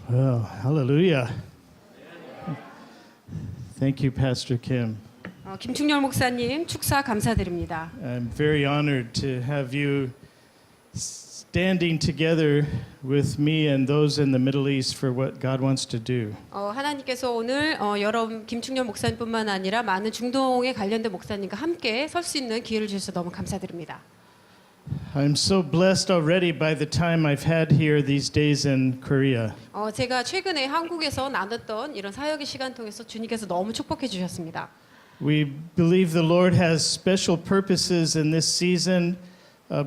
Well, hallelujah. Thank you, Pastor Kim. 김충렬 목사님 축사 감사드립니다. I'm very honored to have you standing together with me and those in the Middle East for what God wants to do. 하나님께서 오늘 여러 김충렬 목사님뿐만 아니라 많은 중동에 관련된 목사님과 함께 설 수 있는 기회를 주셔서 너무 감사드립니다. I'm so blessed already by the time I've had here these days in Korea. 제가 최근에 한국에서 나눴던 이런 사역의 시간 통해서 주님께서 너무 축복해 주셨습니다. We believe the Lord has special purposes in this season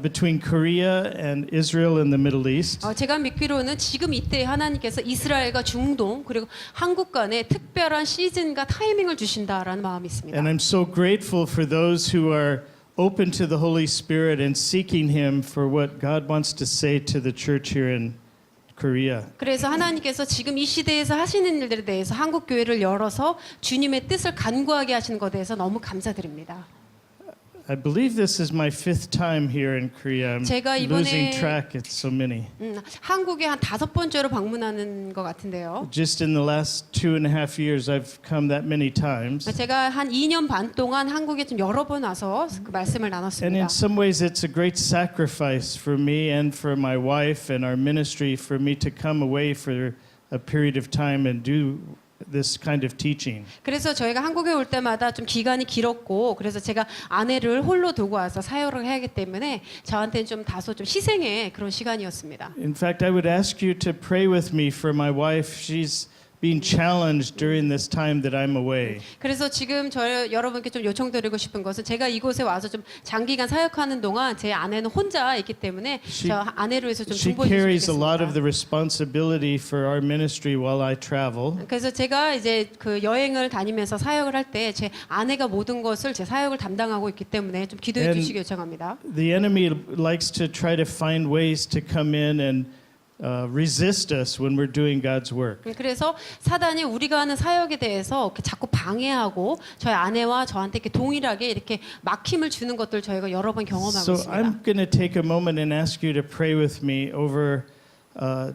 between Korea and Israel and the Middle East. 제가 믿기로는 지금 이때 하나님께서 이스라엘과 중동 그리고 한국 간에 특별한 시즌과 타이밍을 주신다라는 마음이 있습니다. And I'm so grateful for those who are open to the Holy Spirit and seeking Him for what God wants to say to the church here in Korea. 그래서 하나님께서 지금 이 시대에서 하시는 일들에 대해서 한국 교회를 열어서 주님의 뜻을 간구하게 하시는 것에 대해서 너무 감사드립니다. I believe this is my fifth time here in Korea. I'm 제가 losing 이번에 track. It's so many. 한국에 한 5번째로 방문하는 것 같은데요. Just in the last 2.5 years, I've come that many times. 제가 한 2년 반 동안 한국에 좀 여러 번 와서 그 말씀을 And 나눴습니다. in some ways, it's a great sacrifice for me and for my wife and our ministry for me to come away for a period of time and do this kind of teaching. 그래서 저희가 한국에 올 때마다 좀 기간이 길었고 그래서 제가 아내를 홀로 두고 와서 사역을 해야 하기 때문에 저한테는 좀 다소 좀 희생의 그런 시간이었습니다. In fact, I would ask you to pray with me for my wife. She's being challenged during this time that I'm away. 그래서 지금 여러분께 좀 요청드리고 싶은 것은 제가 이곳에 와서 좀 장기간 사역하는 동안 제 아내는 혼자 있기 때문에 저 아내를 위해서 좀 She 중보해 carries a lot of 주시겠습니다. the responsibility for our ministry while I travel. 그래서 제가 이제 그 여행을 다니면서 사역을 할 때 제 아내가 모든 것을 제 사역을 담당하고 있기 때문에 좀 기도해 And 주시기 요청합니다. The enemy likes to try to find ways to come in and resist us when we're doing God's work. 그래서 사단이 우리가 하는 사역에 대해서 자꾸 방해하고 저희 아내와 저한테 이렇게 동일하게 이렇게 막힘을 주는 것들 저희가 여러 번 경험하고 So 있습니다. I'm going to take a moment and ask you to pray with me over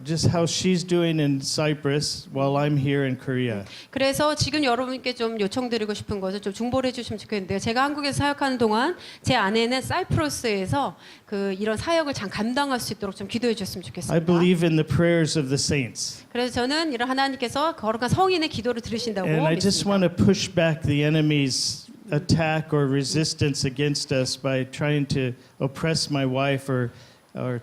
just how she's doing in Cyprus while I'm here in Korea. 그래서 지금 여러분께 좀 요청드리고 싶은 것을 좀 중보를 해주시면 좋겠는데요. 제가 한국에서 사역하는 동안 제 아내는 사이프러스에서 그 이런 사역을 잘 감당할 수 있도록 좀 기도해 주셨으면 I 좋겠습니다. believe in the prayers of the saints. 그래서 저는 이런 하나님께서 거룩한 성인의 기도를 들으신다고 And I just 믿습니다. want to push back the enemy's attack or resistance against us by trying to oppress my wife or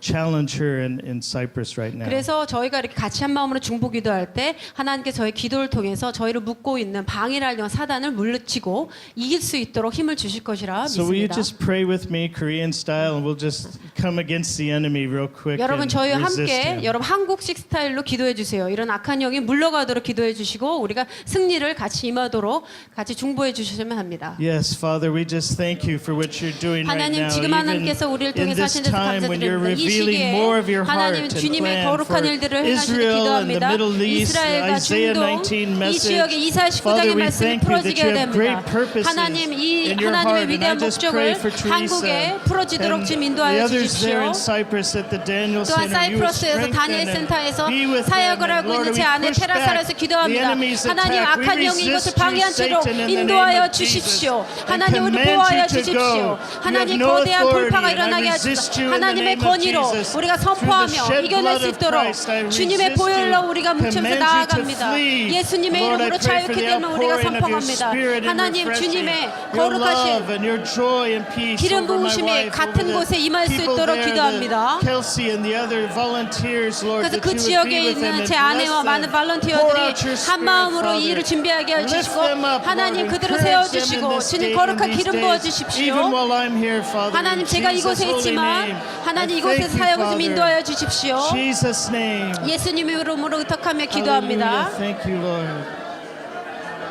challenge her in Cyprus right now. 그래서 저희가 이렇게 같이 한 마음으로 중보 기도할 때 하나님께 저희 기도를 통해서 저희를 묶고 있는 방해를 하려는 사단을 물리치고 이길 수 있도록 힘을 주실 것이라 So will you 믿습니다. just pray with me Korean style and we'll just come against the enemy real quick 여러분 and 저희와 resist 함께 him. 여러분 한국식 스타일로 기도해 주세요. 이런 악한 영이 물러가도록 기도해 주시고 우리가 승리를 같이 임하도록 같이 중보해 주시면 합니다. Yes, Father, we just thank you for what you're doing right 하나님 now. 지금 하나님께서 우리를 Even in 통해서 this 하신 데서 time when you're 감사드립니다. 이 revealing 시기에 more of your heart 하나님 and 주님의 plan for 거룩한 일들을 행하시길 Israel and the 기도합니다. Middle East, 이스라엘과 Isaiah 중동 19 이 message. 지역의 이사야 19장의 Father, we 말씀이 thank you that 풀어지게 you have great 됩니다. purposes 하나님 이 in your 하나님의 heart. And I 위대한 just pray 목적을 for Teresa 한국에 풀어지도록 and 좀 the 인도하여 others there in 주십시오. Cyprus at the Daniel 또한 Center. You would 사이프러스에서 다니엘 strengthen 센터에서 and be with them. 사역을 And 하고 Lord, 있는 제 we 아내 push 테라사에서 back the 기도합니다. enemy's 하나님 attack. We 악한 영이 이것을 resist you, 방해한 채로 Satan, in the name 인도하여 of Jesus. 주십시오. And 하나님 우리 command 보호하여 you to 주십시오. go. You have 하나님 no 거대한 authority, 돌파가 and I 일어나게 resist 하소서. you in the 하나님의 name of 권위로 Jesus. 우리가 Through the 선포하며 shed 이겨낼 blood 수 of 있도록 Christ, I 주님의 resist 보혈로 you. 우리가 뭉쳐서 Command you to 나아갑니다. flee. 예수님의 Lord, I 이름으로 pray for 자유케 the 되면 우리가 outpouring of your 선포합니다. spirit and 하나님 refreshing, 주님의 your 거룩하신 love and your joy and peace 기름 over my 부으심이 wife, 같은 over 곳에 the 임할 수 people 있도록 there, 기도합니다. the Kelsey and the other volunteers, Lord, 그래서 that 그 you would 지역에 be with them 있는 and 제 아내와 bless 많은 them. Pour 발런티어들이 out your 한 spirit, 마음으로 이 Father. 일을 준비하게 Lift 해주시고 them up, 하나님 Lord. 그들을 Encourage them in 세워주시고 this 주님 day, 거룩한 in these 기름 days. 부어주십시오. Even while I'm here, Father, 하나님 in 제가 Jesus' 이곳에 holy 있지만 name, 하나님 I 이곳에 thank you, 사역을 좀 Father. 인도하여 주십시오. Jesus' name. 예수님의 이름으로 의탁하며 Hallelujah. 기도합니다. Thank you, Lord.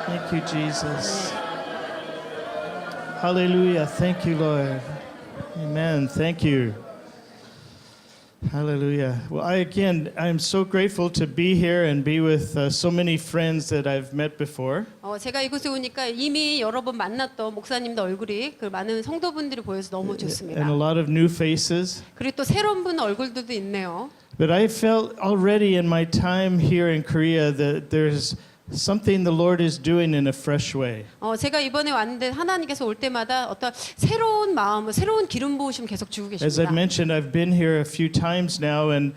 Thank you, Jesus. Hallelujah. Thank you, Lord. Amen. Thank you. Hallelujah. Well, I'm so grateful to be here and be with so many friends that I've met before. 제가 이곳에 오니까 이미 여러 번 만났던 목사님들 얼굴이 그 많은 성도분들이 보여서 너무 좋습니다. And a lot of new faces. 그리고 또 새로운 분 얼굴들도 있네요. But I felt already in my time here in Korea that there's something the Lord is doing in a fresh way. 제가 이번에 왔는데 하나님께서 올 때마다 어떤 새로운 마음을 새로운 기름 부으심 계속 주고 As I've 계십니다. mentioned, I've been here a few times now, and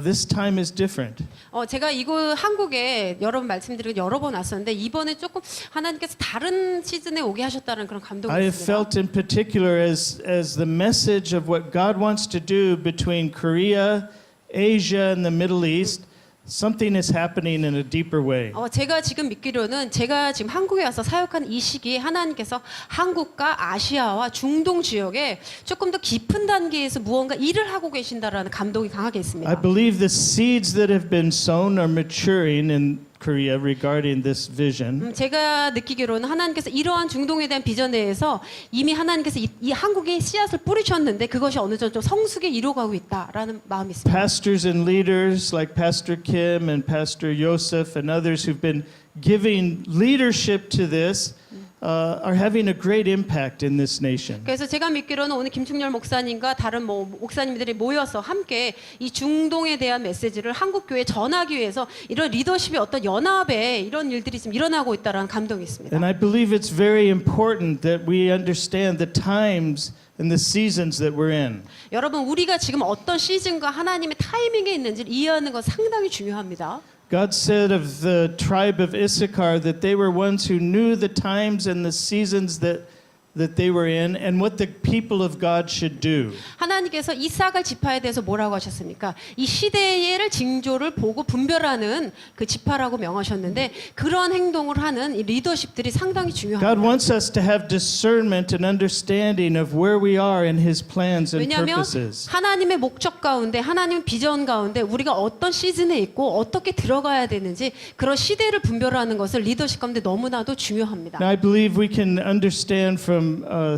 this time is different. 제가 이곳 한국에 여러 번 말씀드리고 여러 번 왔었는데 이번에 조금 하나님께서 다른 시즌에 오게 하셨다는 그런 감동이 I have 있습니다. felt in particular as the message of what God wants to do between Korea, Asia, and the Middle East, something is happening in a deeper way. 제가 지금 믿기로는 제가 지금 한국에 와서 사역한 이 시기에 하나님께서 한국과 아시아와 중동 지역에 조금 더 깊은 단계에서 무언가 일을 하고 계신다라는 감동이 강하게 I 있습니다. believe the seeds that have been sown are maturing in Korea regarding this vision. 제가 느끼기로는 하나님께서 이러한 중동에 대한 비전에 대해서 이미 하나님께서 이 한국에 씨앗을 뿌리셨는데 그것이 어느 정도 좀 성숙에 이루어가고 있다라는 마음이 있습니다. Pastors and leaders like Pastor Kim and Pastor Joseph and others who've been giving leadership to this are having a great impact in this nation. 그래서 제가 믿기로는 오늘 김충렬 목사님과 다른 목사님들이 모여서 함께 이 중동에 대한 메시지를 한국 교회에 전하기 위해서 이런 리더십의 어떤 연합에 이런 일들이 지금 일어나고 있다라는 감동이 있습니다. And I believe it's very important that we understand the times and the seasons that we're in. 여러분 우리가 지금 어떤 시즌과 하나님의 타이밍에 있는지를 이해하는 건 상당히 중요합니다. God said of the tribe of Issachar that they were ones who knew the times and the seasons that they were in and what the people of God should do. 하나님께서 이삭을 지파에 대해서 뭐라고 하셨습니까? 이 시대의 징조를 보고 분별하는 그 지파라고 명하셨는데 그런 행동을 하는 이 리더십들이 상당히 God 중요합니다. wants us to have discernment and understanding of where we are in His plans and 왜냐하면 purposes. 하나님의 목적 가운데 하나님의 비전 가운데 우리가 어떤 시즌에 있고 어떻게 들어가야 되는지 그런 시대를 분별하는 것을 리더십 가운데 너무나도 중요합니다. Now, I believe we can understand from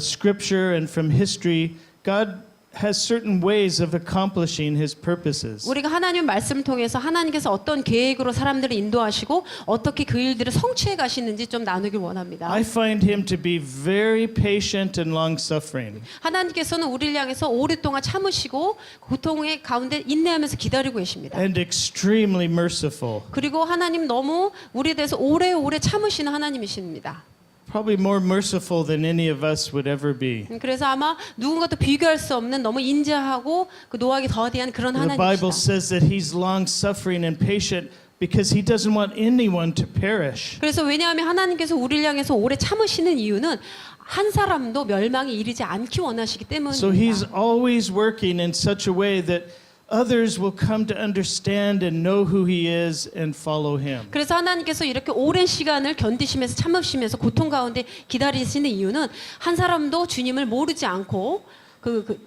Scripture and from history, God has certain ways of accomplishing His purposes. 우리가 하나님 말씀을 통해서 하나님께서 어떤 계획으로 사람들을 인도하시고 어떻게 그 일들을 성취해 가시는지 좀 나누길 원합니다. I find Him to be very patient and long-suffering. 하나님께서는 우리를 향해서 오랫동안 참으시고 고통의 가운데 인내하면서 기다리고 계십니다. And extremely merciful. 그리고 하나님 너무 우리에 대해서 오래오래 참으시는 하나님이십니다. Probably more merciful than any of us would ever be. 그래서 아마 누군가도 비교할 수 없는 너무 인자하고 그 노하기 더디한 그런 The Bible 하나님이시다. says that He's long-suffering and patient because He doesn't want anyone to perish. 그래서 왜냐하면 하나님께서 우리를 향해서 오래 참으시는 이유는 한 사람도 멸망에 이르지 않기 원하시기 So He's 때문입니다. always working in such a way that others will come to understand and know who He is and follow Him. 그래서 하나님께서 이렇게 오랜 시간을 견디시면서 참으시면서 고통 가운데 기다리시는 이유는 한 사람도 주님을 모르지 않고 그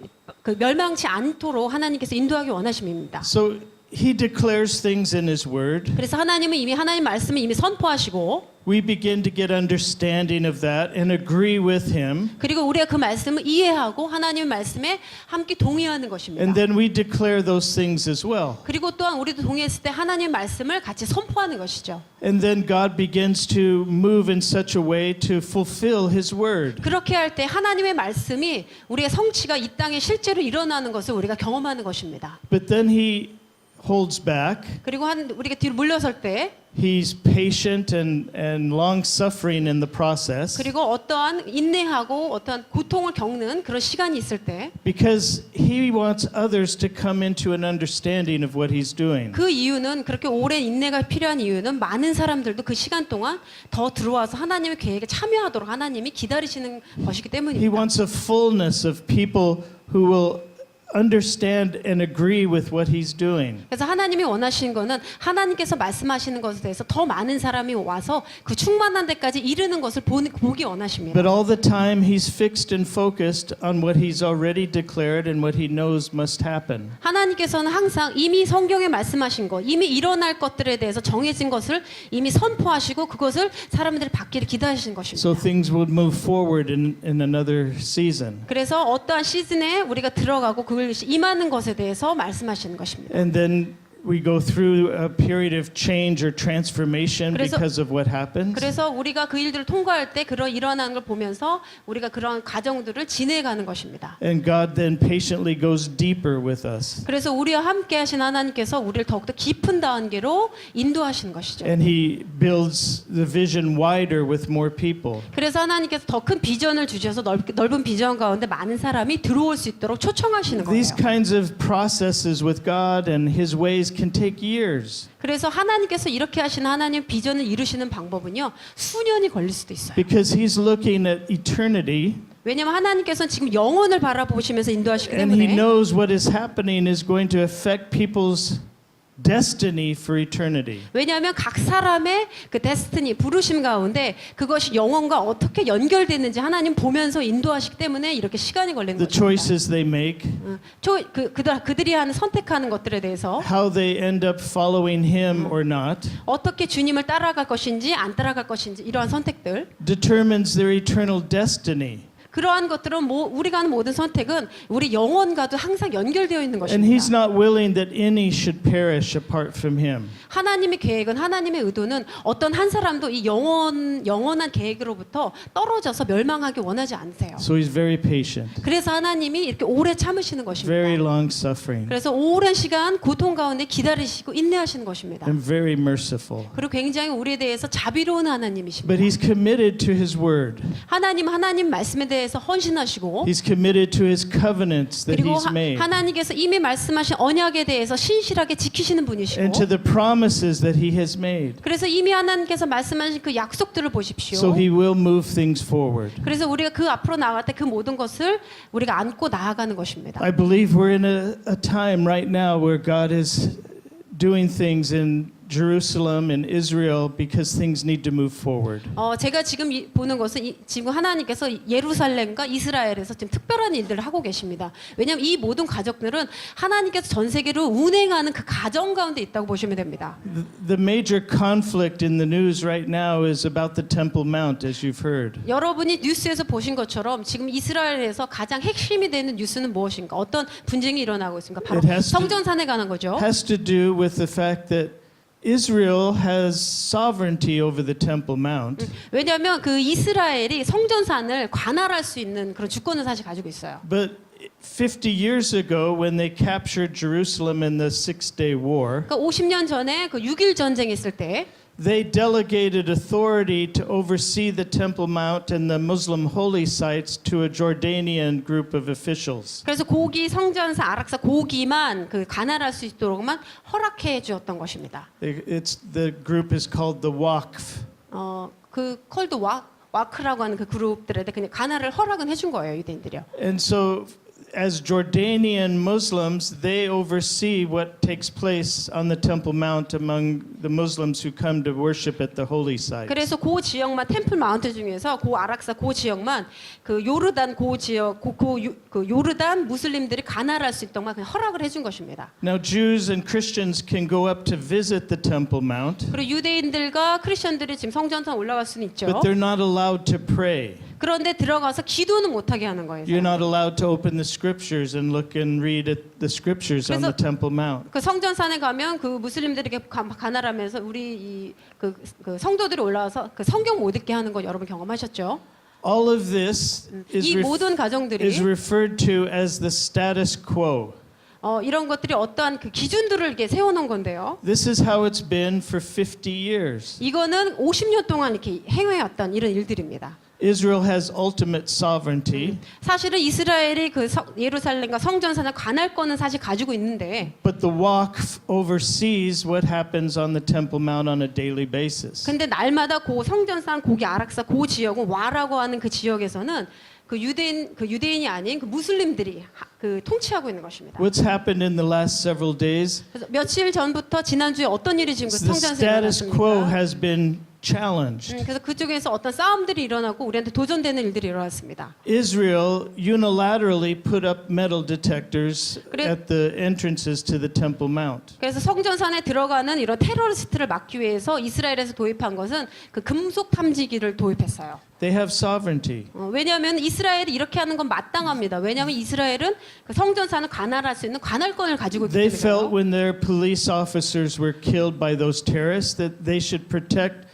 멸망치 않도록 하나님께서 인도하기 원하심입니다. So He declares things in His Word. 그래서 하나님은 이미 하나님 말씀을 이미 선포하시고 We begin to get understanding of that and agree with Him. 그리고 우리가 그 말씀을 이해하고 하나님의 말씀에 함께 동의하는 것입니다. And then we declare those things as well. 그리고 또한 우리도 동의했을 때 하나님의 말씀을 같이 선포하는 것이죠. And then God begins to move in such a way to fulfill His Word. 그렇게 할 때 하나님의 말씀이 우리의 성취가 이 땅에 실제로 일어나는 것을 우리가 경험하는 것입니다. But then He holds back. 그리고 우리가 뒤로 물러설 때 He's patient and long-suffering in the process. 그리고 어떠한 인내하고 어떠한 고통을 겪는 그런 시간이 있을 때 Because He wants others to come into an understanding of what He's doing. 그 이유는 그렇게 오랜 인내가 필요한 이유는 많은 사람들도 그 시간 동안 더 들어와서 하나님의 계획에 참여하도록 하나님이 기다리시는 것이기 He 때문입니다. wants a fullness of people who will understand and agree with what He's doing. 그래서 하나님이 원하시는 거는 하나님께서 말씀하시는 것에 대해서 더 많은 사람이 와서 그 충만한 데까지 이르는 것을 보기 원하십니다. But all the time He's fixed and focused on what He's already declared and what He knows must happen. 하나님께서는 항상 이미 성경에 말씀하신 것, 이미 일어날 것들에 대해서 정해진 것을 이미 선포하시고 그것을 사람들이 받기를 기다리시는 것입니다. So things would move forward in another season. 그래서 어떠한 시즌에 우리가 들어가고 그걸 임하는 것에 대해서 말씀하시는 것입니다. And then we go through a period of change or transformation because of what happens. 그래서 우리가 그 일들을 통과할 때 그런 일어나는 걸 보면서 우리가 그런 과정들을 지내가는 것입니다. And God then patiently goes deeper with us. 그래서 우리와 함께 하신 하나님께서 우리를 더욱더 깊은 단계로 인도하시는 것이죠. And He builds the vision wider with more people. 그래서 하나님께서 더 큰 비전을 주셔서 넓은 비전 가운데 많은 사람이 들어올 수 있도록 초청하시는 거예요. These kinds of processes with God and His ways can take years. 그래서 하나님께서 이렇게 하시는 하나님 비전을 이루시는 방법은요. 수년이 걸릴 수도 있어요. Because He's looking at eternity 왜냐하면 하나님께서는 지금 영혼을 바라보시면서 인도하시기 and He 때문에 knows what is happening is going to affect people's destiny for eternity. 왜냐하면 각 사람의 그 데스티니 부르심 가운데 그것이 영혼과 어떻게 연결되는지 하나님 보면서 인도하시기 때문에 이렇게 시간이 걸리는 The 것입니다. choices they make, 그들이 하는 선택하는 것들에 대해서 how they end up following Him or not, 어떻게 주님을 따라갈 것인지 안 따라갈 것인지 이러한 선택들 determines their eternal destiny. 그러한 것들은 우리가 하는 모든 선택은 우리 영혼과도 항상 연결되어 있는 And He's 것입니다. not willing that any should perish apart from Him. 하나님의 계획은 하나님의 의도는 어떤 한 사람도 이 영원한 계획으로부터 떨어져서 멸망하기 원하지 않으세요. So He's very patient, 그래서 하나님이 이렇게 오래 참으시는 very 것입니다. long suffering, 그래서 오랜 시간 고통 가운데 기다리시고 인내하시는 것입니다. and very merciful. 그리고 굉장히 우리에 대해서 자비로운 하나님이십니다. But He's committed to His word. 하나님 말씀에 대해서 헌신하시고 He's committed to His covenants that 그리고 He's made 하나님께서 이미 말씀하신 언약에 대해서 신실하게 지키시는 분이시고 and to the promises that He has made. 그래서 이미 하나님께서 말씀하신 그 약속들을 보십시오. So He will move things forward. 그래서 우리가 그 앞으로 나아갈 때 그 모든 것을 우리가 안고 나아가는 것입니다. I believe we're in a time right now where God is doing things in Jerusalem and Israel because things need to move forward. 제가 지금 보는 것은 지금 하나님께서 예루살렘과 이스라엘에서 지금 특별한 일들을 하고 계십니다. 왜냐하면 이 모든 가족들은 하나님께서 전 세계로 운행하는 그 가정 가운데 있다고 보시면 됩니다. The major conflict in the news right now is about the Temple Mount, as you've heard. 여러분이 뉴스에서 보신 것처럼 지금 이스라엘에서 가장 핵심이 되는 뉴스는 무엇인가? 어떤 분쟁이 일어나고 있습니까? 바로 It has to- 성전산에 관한 거죠. Has to do with the fact that Israel has sovereignty over the Temple Mount, 왜냐하면 그 이스라엘이 성전산을 관할할 수 있는 그런 주권을 사실 가지고 있어요. but 50 years ago, when they captured Jerusalem in the Six-Day War, 그러니까 50년 전에 그 6.1 전쟁이 있을 때 they delegated authority to oversee the Temple Mount and the Muslim holy sites to a Jordanian group of officials. 그래서 고기 성전사 아락사 고기만 그 관할할 수 있도록만 허락해 주었던 것입니다. The group is called the Waqf. 그 콜드 와크라고 하는 그 그룹들한테 그냥 관할을 허락은 해준 거예요, 유대인들이요. And so, as Jordanian Muslims, they oversee what takes place on the Temple Mount among the Muslims who come to worship at the holy sites. 그래서 그 지역만 템플 마운트 중에서 그 아락사 그 지역만 그 요르단 그 지역 그 요르단 무슬림들이 관할할 수 있도록 그냥 허락을 해준 것입니다. Now, Jews and Christians can go up to visit the Temple Mount, 그리고 유대인들과 크리스천들이 지금 성전산 올라갈 수는 있죠. but they're not allowed to pray. 그런데 들어가서 기도는 못하게 하는 거예요. You're not allowed to open the scriptures and look and read at the scriptures on the Temple Mount. 그 성전산에 가면 그 무슬림들에게 관할하면서 우리 그 성도들이 올라와서 그 성경 못 읽게 하는 거 여러분 경험하셨죠? All of this 이 모든 가정들이 is referred to as the status quo. 이런 것들이 어떠한 그 기준들을 이렇게 세워놓은 건데요. This is how it's been for 50 years. 이거는 50년 동안 이렇게 행해왔던 이런 일들입니다. Israel has ultimate sovereignty, 사실은 이스라엘이 그 예루살렘과 성전산을 관할권은 사실 가지고 있는데, but the Waqf oversees what happens on the Temple Mount on a daily basis. 근데 날마다 그 성전산 고기 아락사 그 지역은 와라고 하는 그 지역에서는 그 유대인이 아닌 그 무슬림들이 그 통치하고 있는 것입니다. What's happened in the last several days? 그래서 며칠 전부터 지난주에 어떤 일이 지금 그 The 성전산에 status quo 일어났습니까? has been challenged. 그래서 그쪽에서 어떤 싸움들이 일어나고 우리한테 도전되는 일들이 일어났습니다. Israel unilaterally put up metal detectors at the entrances to the Temple Mount. 그래서 성전산에 들어가는 이런 테러리스트를 막기 위해서 이스라엘에서 도입한 것은 그 금속 탐지기를 도입했어요. They have sovereignty. 왜냐하면 이스라엘이 이렇게 하는 건 마땅합니다. 왜냐하면 이스라엘은 그 성전산을 관할할 수 있는 관할권을 가지고 있기 They felt 때문에요. when their police officers were killed by those terrorists that they should protect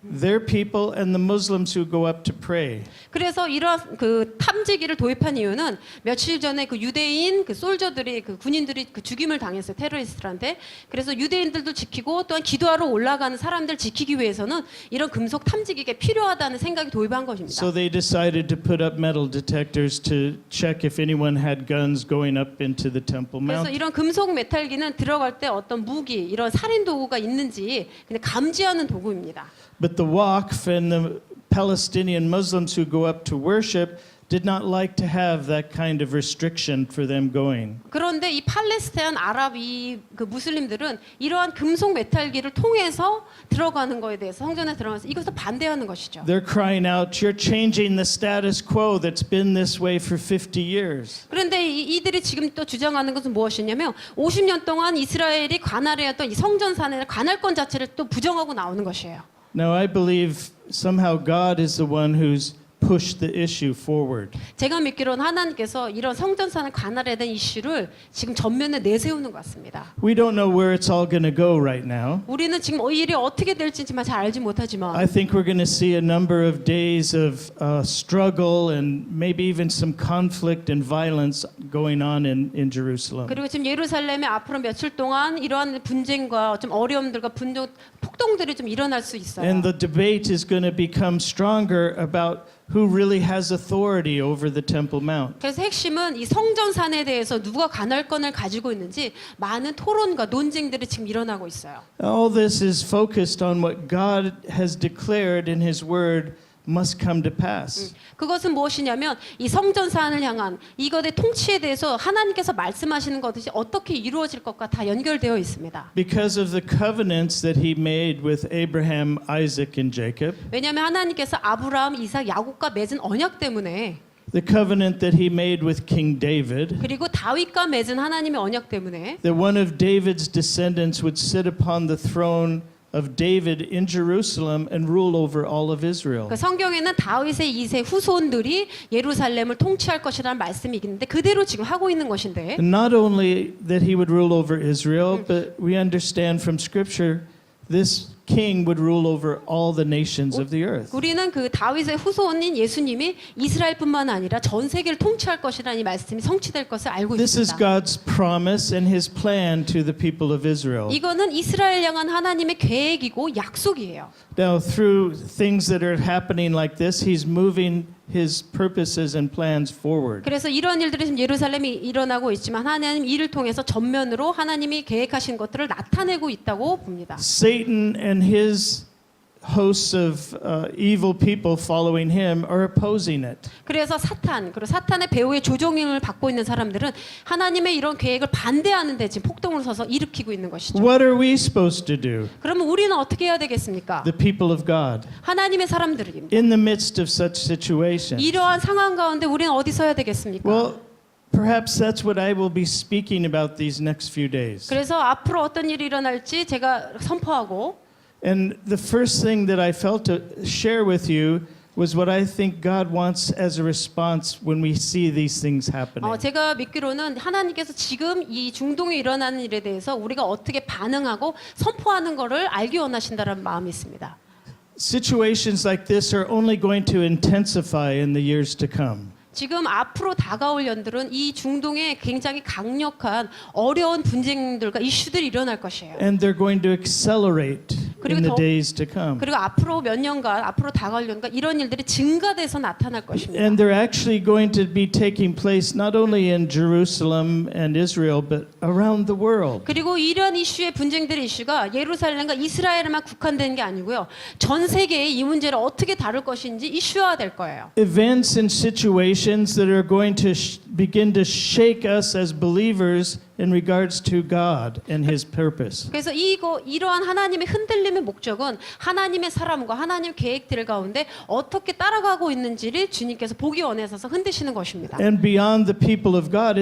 their people and the Muslims who go up to pray. 그래서 이러한 그 탐지기를 도입한 이유는 며칠 전에 그 유대인 그 솔저들이 그 군인들이 그 죽임을 당했어요. 테러리스트한테. 그래서 유대인들도 지키고 또한 기도하러 올라가는 사람들 지키기 위해서는 이런 금속 탐지기가 필요하다는 생각이 도입한 것입니다. So they decided to put up metal detectors to check if anyone had guns going up into the Temple 그래서 Mount. 이런 금속 메탈기는 들어갈 때 어떤 무기, 이런 살인 도구가 있는지 그냥 감지하는 도구입니다. But the Waqf and the Palestinian Muslims who go up to worship did not like to have that kind of restriction for them going. 그런데 이 팔레스타인 아랍이 그 무슬림들은 이러한 금속 메탈기를 통해서 들어가는 거에 대해서 성전에 들어가서 이것을 반대하는 것이죠. They're crying out, "You're changing the status quo that's been this way for 50 years." 그런데 이들이 지금 또 주장하는 것은 무엇이냐면 50년 동안 이스라엘이 관할해왔던 이 성전산의 관할권 자체를 또 부정하고 나오는 것이에요. Now I believe somehow God is the one who's pushed the issue forward. 제가 믿기로는 하나님께서 이런 성전산을 관할해야 된 이슈를 지금 전면에 내세우는 것 같습니다. We don't know where it's all going to go right now. 우리는 지금 이 일이 어떻게 될지 잘 알지 못하지만 I think we're going to see a number of days of struggle and maybe even some conflict and violence going on in Jerusalem. 그리고 지금 예루살렘에 앞으로 며칠 동안 이러한 분쟁과 좀 어려움들과 폭동들이 좀 일어날 수 있어요. And the debate is going to become stronger about who really has authority over the Temple Mount. 그래서 핵심은 이 성전산에 대해서 누가 관할권을 가지고 있는지 많은 토론과 논쟁들이 지금 일어나고 있어요. All this is focused on what God has declared in His Word must come to pass. 그것은 무엇이냐면 이 성전산을 향한 이것의 통치에 대해서 하나님께서 말씀하시는 것이 어떻게 이루어질 것과 다 연결되어 있습니다. Because of the covenants that He made with Abraham, Isaac, and Jacob, 왜냐하면 하나님께서 아브라함, 이삭, 야곱과 맺은 언약 때문에 the covenant that He made with King David, 그리고 다윗과 맺은 하나님의 언약 때문에 that one of David's descendants would sit upon the throne of David in Jerusalem and rule over all of Israel. 그 성경에는 다윗의 2세 후손들이 예루살렘을 통치할 것이라는 말씀이 있는데 그대로 지금 하고 있는 것인데 And not only that he would rule over Israel, but we understand from Scripture this king would rule over all the nations of the earth. 우리는 그 다윗의 후손인 예수님이 이스라엘뿐만 아니라 전 세계를 통치할 것이라는 이 말씀이 성취될 것을 알고 This is 있습니다. God's promise and His plan to the people of Israel. 이거는 이스라엘 향한 하나님의 계획이고 약속이에요. Now, through things that are happening like this, He's moving His purposes and plans forward. 그래서 이런 일들이 지금 예루살렘이 일어나고 있지만 하나님 이를 통해서 전면으로 하나님이 계획하신 것들을 나타내고 있다고 봅니다. Satan and his hosts of evil people following him are opposing it. 그래서 그리고 사탄의 배후의 조종임을 받고 있는 사람들은 하나님의 이런 계획을 반대하는데 지금 폭동을 서서 일으키고 있는 것이죠. What are we supposed to do? 그러면 우리는 어떻게 해야 되겠습니까? The people of God. 하나님의 사람들입니다. In the midst of such situations. 이러한 상황 가운데 우리는 어디 서야 되겠습니까? Well, perhaps that's what I will be speaking about these next few days. 그래서 앞으로 어떤 일이 일어날지 제가 선포하고 And the first thing that I felt to share with you was what I think God wants as a response when we see these things happening. 제가 믿기로는 하나님께서 지금 이 중동에 일어나는 일에 대해서 우리가 어떻게 반응하고 선포하는 것을 알기 원하신다는 마음이 있습니다. Situations like this are only going to intensify in the years to come. 지금 앞으로 다가올 연들은 이 중동에 굉장히 강력한 어려운 분쟁들과 이슈들이 일어날 것이에요. And they're going to accelerate in the 그리고 days to come. 그리고 앞으로 몇 년간, 앞으로 다가올 년간 이런 일들이 증가돼서 나타날 것입니다. And they're actually going to be taking place not only in Jerusalem and Israel, but around the world. 그리고 이런 이슈의 분쟁들의 이슈가 예루살렘과 이스라엘에만 국한된 게 아니고요. 전 세계에 이 문제를 어떻게 다룰 것인지 이슈화될 거예요. Events and situations that are going to begin to shake us as believers in regards to God and His purpose. 그래서 이러한 하나님의 흔들림의 목적은 하나님의 사람과 하나님 계획들 가운데 어떻게 따라가고 있는지를 주님께서 보기 원해서 흔드시는 것입니다. And beyond the people of God,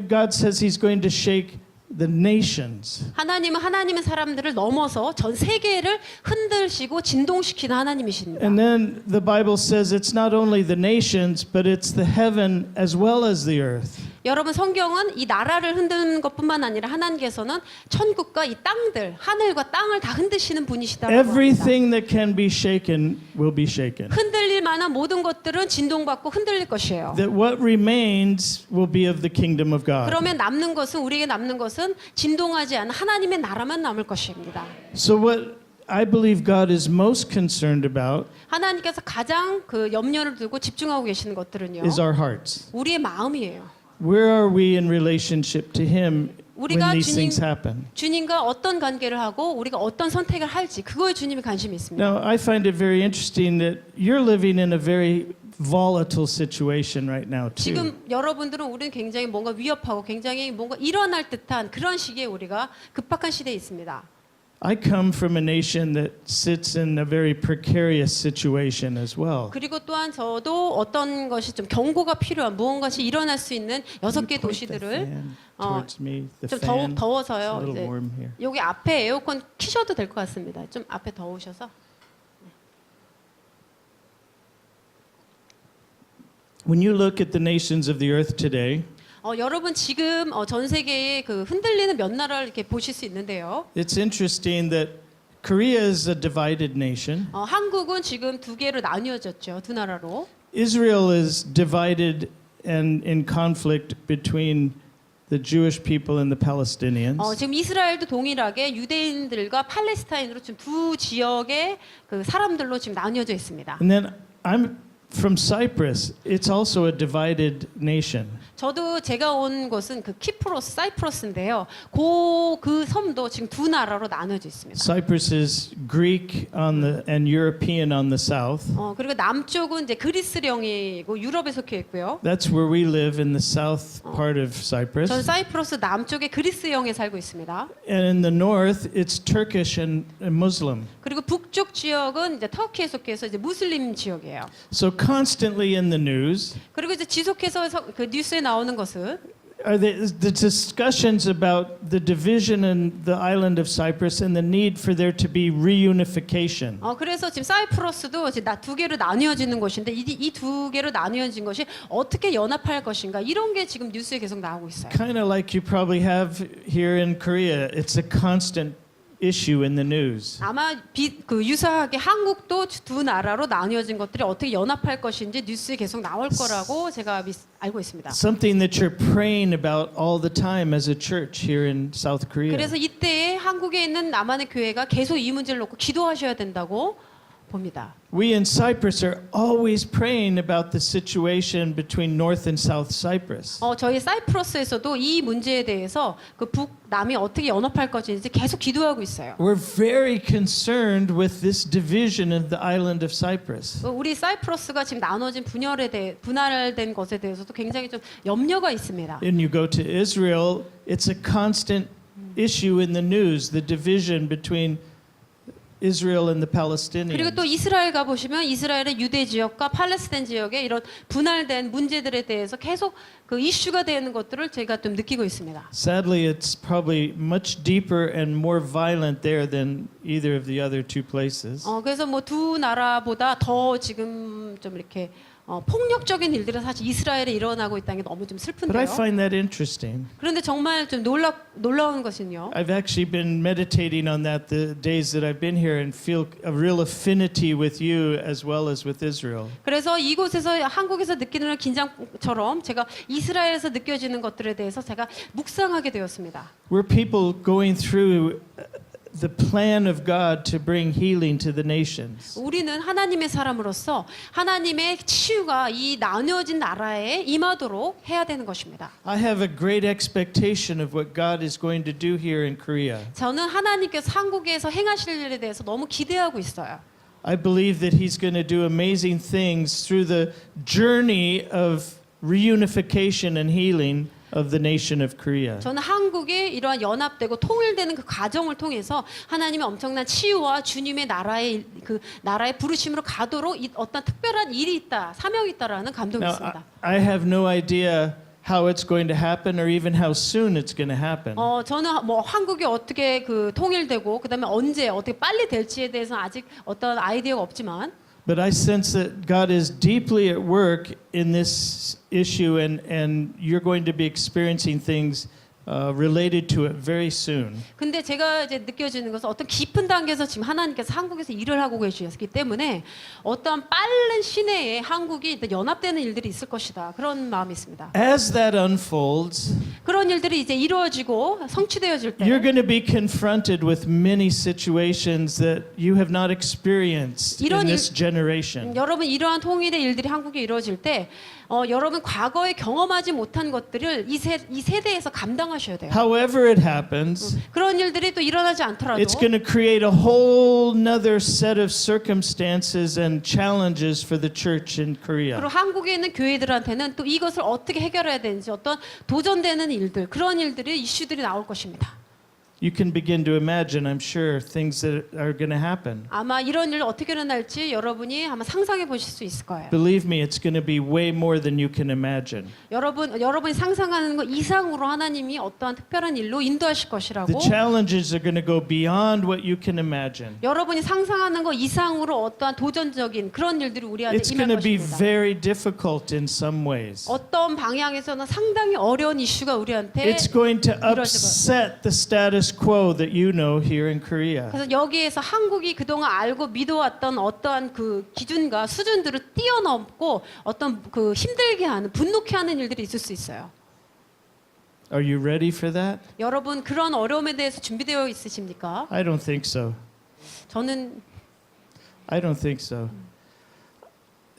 God says He's going to shake the nations. 하나님은 하나님의 사람들을 넘어서 전 세계를 흔들시고 진동시키는 하나님이십니다. And then the Bible says it's not only the nations, but it's the heaven as well as the earth. 여러분 성경은 이 나라를 흔드는 것뿐만 아니라 하나님께서는 천국과 이 땅들, 하늘과 땅을 다 흔드시는 분이시다라고 합니다. Everything that can be shaken will be shaken. 흔들릴 만한 모든 것들은 진동받고 흔들릴 것이에요. That what remains will be of the kingdom of God. 그러면 남는 것은 우리에게 남는 것은 진동하지 않은 하나님의 나라만 남을 것입니다. So what I believe God is most concerned about 하나님께서 가장 그 염려를 두고 집중하고 계시는 것들은요. is our hearts. 우리의 마음이에요. Where are we in relationship to Him when 우리가 these things happen? 주님과 어떤 관계를 하고 우리가 어떤 선택을 할지 그거에 주님이 관심이 있습니다. Now, I find it very interesting that you're living in a very volatile situation right now too. 지금 여러분들은 우리는 굉장히 뭔가 위협하고 굉장히 뭔가 일어날 듯한 그런 시기에 우리가 급박한 시대에 있습니다. I come from a nation that sits in a very precarious situation as well. 그리고 또한 저도 어떤 것이 좀 경고가 필요한 무언가시 일어날 수 있는 6개 도시들을 Towards me, the 좀 fan. It's a 더워서요. little 이제 warm here. 여기 앞에 에어컨 키셔도 될 것 같습니다. 좀 앞에 더우셔서. When you look at the nations of the earth today, 여러분 지금 전 세계의 그 흔들리는 몇 나라를 이렇게 보실 수 있는데요. it's interesting that Korea is a divided nation. 한국은 지금 두 개로 나뉘어졌죠. 두 나라로. Israel is divided and in conflict between the Jewish people and the Palestinians. 지금 이스라엘도 동일하게 유대인들과 팔레스타인으로 지금 두 지역의 그 사람들로 지금 나뉘어져 있습니다. And then I'm from Cyprus. It's also a divided nation. 저도 제가 온 곳은 그 키프로스, 사이프러스인데요. 그 섬도 지금 두 나라로 나눠져 있습니다. Cyprus is Greek on the and European on the south. 그리고 남쪽은 이제 그리스령이고 유럽에 속해 있고요. That's where we live in the south part of 전 Cyprus. 사이프러스 남쪽에 그리스령에 살고 있습니다. And in the north, it's Turkish and Muslim. 그리고 북쪽 지역은 이제 터키에 속해서 이제 무슬림 지역이에요. So constantly in the news 그리고 이제 지속해서 그 뉴스에 나오는 것은 are the discussions about the division in the island of Cyprus and the need for there to be reunification. 그래서 지금 사이프러스도 이제 두 개로 나뉘어지는 것인데 이 두 개로 나뉘어진 것이 어떻게 연합할 것인가 이런 게 지금 뉴스에 계속 나오고 있어요. Kind of like you probably have here in Korea. It's a constant issue in the news. 아마 그 유사하게 한국도 두 나라로 나뉘어진 것들이 어떻게 연합할 것인지 뉴스에 계속 나올 거라고 제가 알고 있습니다. Something that you're praying about all the time as a church here in South Korea. 그래서 이때에 한국에 있는 남한의 교회가 계속 이 문제를 놓고 기도하셔야 된다고 봅니다. We in Cyprus are always praying about the situation between North and South Cyprus. 저희 사이프러스에서도 이 문제에 대해서 그 북남이 어떻게 연합할 것인지 계속 기도하고 있어요. We're very concerned with this division of the island of Cyprus. 우리 사이프러스가 지금 나눠진 분할된 것에 대해서도 굉장히 좀 염려가 있습니다. And you go to Israel, it's a constant issue in the news, the division between Israel and the Palestinians. 그리고 또 이스라엘 가 보시면 이스라엘의 유대 지역과 팔레스타인 지역의 이런 분할된 문제들에 대해서 계속 그 이슈가 되는 것들을 제가 좀 느끼고 있습니다. Sadly, it's probably much deeper and more violent there than either of the other two places. 그래서 뭐 두 나라보다 더 지금 좀 이렇게 폭력적인 일들이 사실 이스라엘에 일어나고 있다는 게 너무 좀 But 슬픈데요. I find that interesting. 그런데 정말 좀 놀라운 것은요. I've actually been meditating on that the days that I've been here and feel a real affinity with you as well as with Israel. 그래서 이곳에서 한국에서 느끼는 긴장처럼 제가 이스라엘에서 느껴지는 것들에 대해서 제가 묵상하게 되었습니다. We're people going through the plan of God to bring healing to the nations. 우리는 하나님의 사람으로서 하나님의 치유가 이 나뉘어진 나라에 임하도록 해야 되는 것입니다. I have a great expectation of what God is going to do here in Korea. 저는 하나님께서 한국에서 행하실 일에 대해서 너무 기대하고 있어요. I believe that He's going to do amazing things through the journey of reunification and healing of the nation of Korea. 저는 한국이 이러한 연합되고 통일되는 그 과정을 통해서 하나님의 엄청난 치유와 주님의 나라의 그 나라의 부르심으로 가도록 어떤 특별한 일이 있다, 사명이 있다라는 감동이 Now, 있습니다. I have no idea how it's going to happen or even how soon it's going to happen. 저는 뭐 한국이 어떻게 그 통일되고 그다음에 언제 어떻게 빨리 될지에 대해서 아직 어떤 아이디어가 없지만 But I sense that God is deeply at work in this issue, and you're going to be experiencing things related to it very soon. 근데 제가 이제 느껴지는 것은 어떤 깊은 단계에서 지금 하나님께서 한국에서 일을 하고 계시기 때문에 어떤 빠른 시내에 한국이 연합되는 일들이 있을 것이다. 그런 마음이 있습니다. As that unfolds, 그런 일들이 이제 이루어지고 성취되어질 때 you're going to be confronted with many situations that you have not experienced in this generation. 여러분 이러한 통일의 일들이 한국에 이루어질 때 여러분 과거에 경험하지 못한 것들을 이 세대에서 감당하셔야 돼요. However it happens, 그런 일들이 또 일어나지 않더라도 it's going to create a whole nother set of circumstances and challenges for the church in Korea. 그리고 한국에 있는 교회들한테는 또 이것을 어떻게 해결해야 되는지 어떤 도전되는 일들 그런 일들이 이슈들이 나올 것입니다. You can begin to imagine, I'm sure, things that are going to happen. 아마 이런 일 어떻게 일어날지 여러분이 아마 상상해 보실 수 있을 거예요. Believe me, it's going to be way more than you can imagine. 여러분이 상상하는 것 이상으로 하나님이 어떠한 특별한 일로 인도하실 것이라고. The challenges are going to go beyond what you can imagine. 여러분이 상상하는 것 이상으로 어떠한 도전적인 그런 일들이 우리한테 It's 임할 going to be 것입니다. very difficult in some ways. 어떤 방향에서는 상당히 어려운 이슈가 우리한테 It's going to 이루어지고. upset the status quo that you know here in Korea. 그래서 여기에서 한국이 그동안 알고 믿어왔던 어떠한 그 기준과 수준들을 뛰어넘고 어떤 그 힘들게 하는 분노케 하는 일들이 있을 수 있어요. Are you ready for that? 여러분 그런 어려움에 대해서 준비되어 있으십니까? I don't think so. 저는 I don't think so.